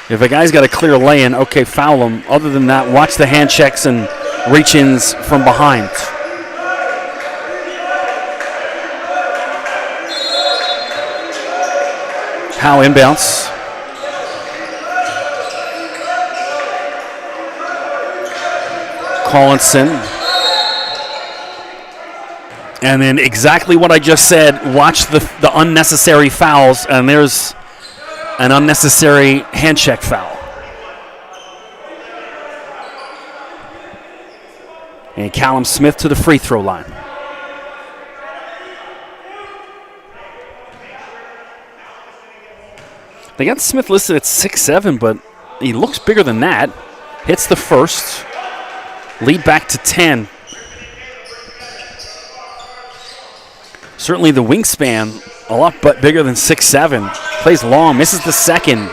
If a guy's got a clear lay-in, okay, foul him. Other than that, watch the hand checks and reach-ins from behind. Howe inbounds. Collinson. And then exactly what I just said, watch the unnecessary fouls, and there's an unnecessary hand check foul. And Callum Smith to the free throw line. They got Smith listed at 6'7", but he looks bigger than that. Hits the first. Lead back to 10. Certainly the wingspan a lot but bigger than 6'7". Plays long, misses the second.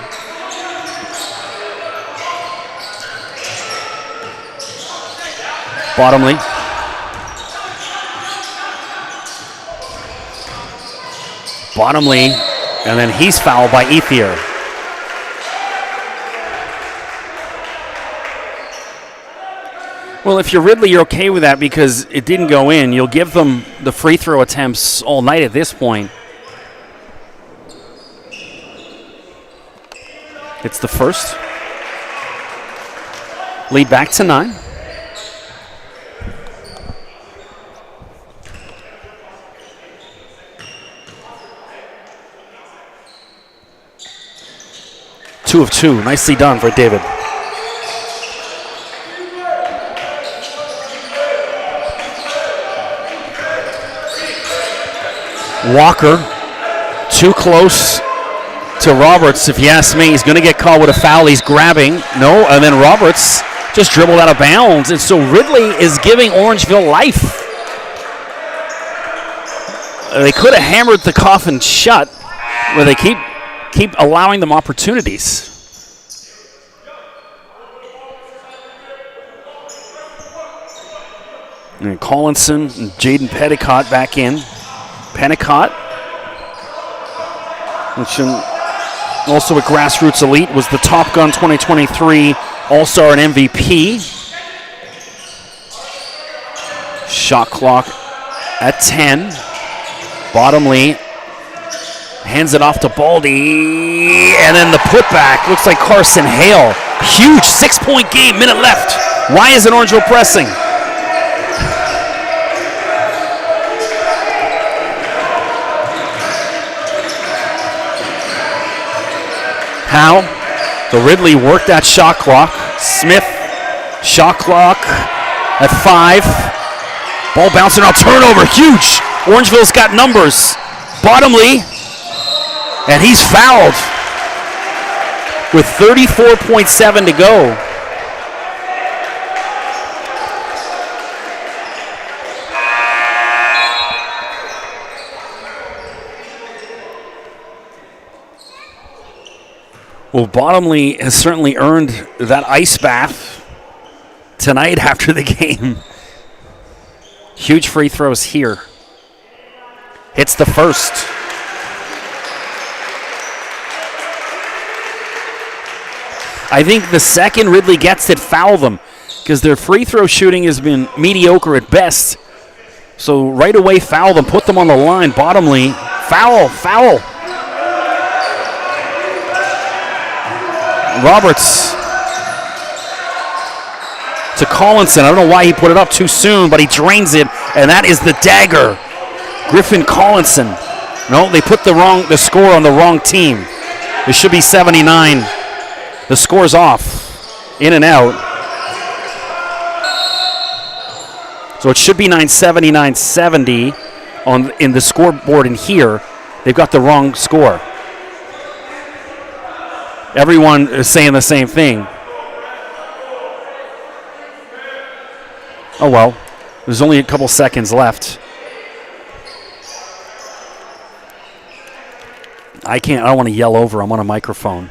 Bottomley. And then he's fouled by Ethier. Well, if you're Ridley, you're okay with that because it didn't go in. You'll give them the free throw attempts all night at this point. It's the first. Lead back to 9. Two of two. Nicely done for David. Walker, too close to Roberts. If you ask me, he's going to get caught with a foul. He's grabbing. No, and then Roberts just dribbled out of bounds. And so Ridley is giving Orangeville life. They could have hammered the coffin shut, where they keep allowing them opportunities. And Collinson and Jaden Petticott back in. Petticott, which also a grassroots elite, was the Top Gun 2023 All-Star and MVP. Shot clock at 10. Bottomley hands it off to Baldy, and then the putback looks like Carson Hale. Huge 6-point game, minute left. Why isn't Orangeville pressing? How? The Ridley worked that shot clock. Smith, shot clock at 5. Ball bouncing out, turnover, huge. Orangeville's got numbers. Bottomley, and he's fouled with 34.7 to go. Well, Bottomley has certainly earned that ice bath tonight after the game. Huge free throws here. Hits the first. I think the second Ridley gets it, foul them, because their free throw shooting has been mediocre at best. So right away, foul them, put them on the line. Bottomly, foul. Roberts to Collinson. I don't know why he put it up too soon, but he drains it, and that is the dagger. Griffin Collinson. No, they put the score on the wrong team. It should be 79. The score's off. In and out. So it should be 970, 970 in the scoreboard in here. They've got the wrong score. Everyone is saying the same thing. Oh well, there's only a couple seconds left. I don't want to yell over. I'm on a microphone.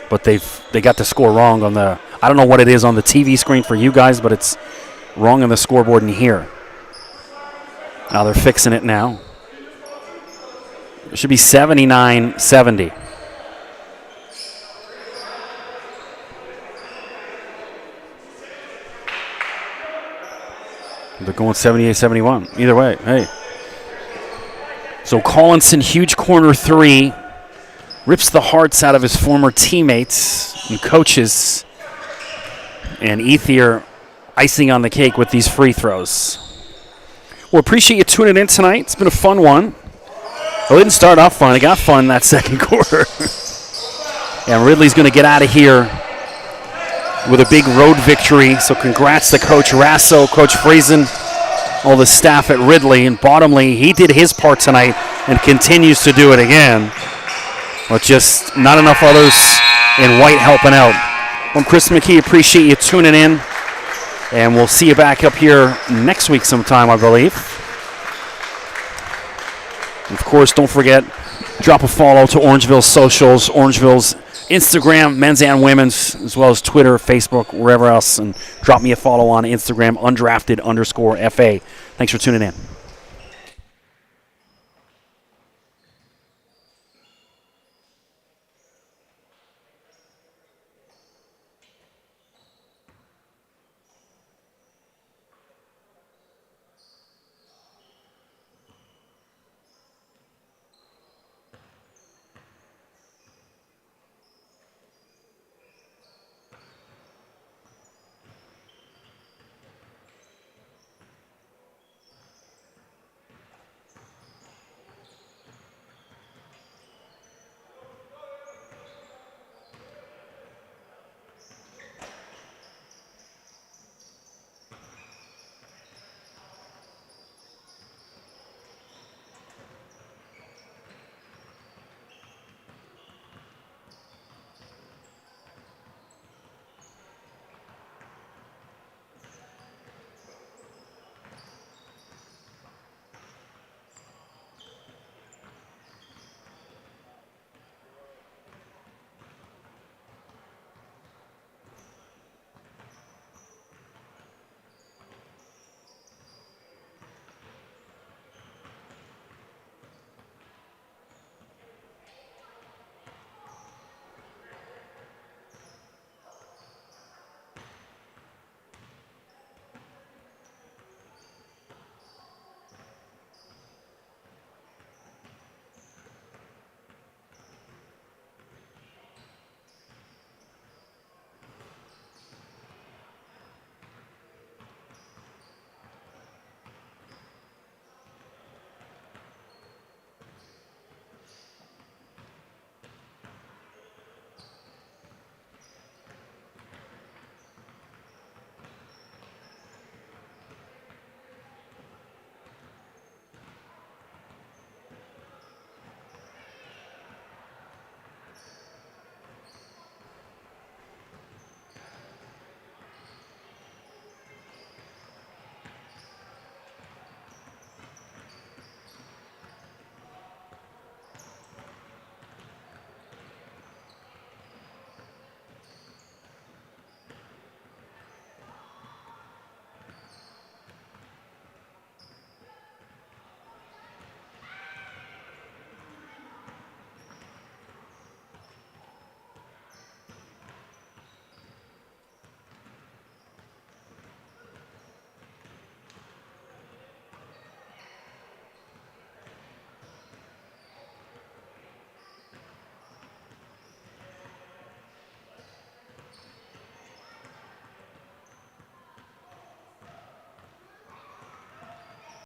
But they got the score wrong on the, I don't know what it is on the TV screen for you guys, but it's wrong on the scoreboard in here. Now they're fixing it now. It should be 79-70. They're going 78-71. Either way, hey. So Collinson, huge corner three. Rips the hearts out of his former teammates and coaches. And Ethier icing on the cake with these free throws. Well, appreciate you tuning in tonight. It's been a fun one. It didn't start off fun. It got fun that second quarter. And Ridley's going to get out of here with a big road victory. So congrats to Coach Rasso, Coach Friesen, all the staff at Ridley. And bottomly, he did his part tonight and continues to do it again. But just not enough others in white helping out. I'm Chris McKee. Appreciate you tuning in. And we'll see you back up here next week sometime, I believe. Of course, don't forget, drop a follow to Orangeville's socials, Orangeville's Instagram, men's and women's, as well as Twitter, Facebook, wherever else. And drop me a follow on Instagram, undrafted_FA. Thanks for tuning in.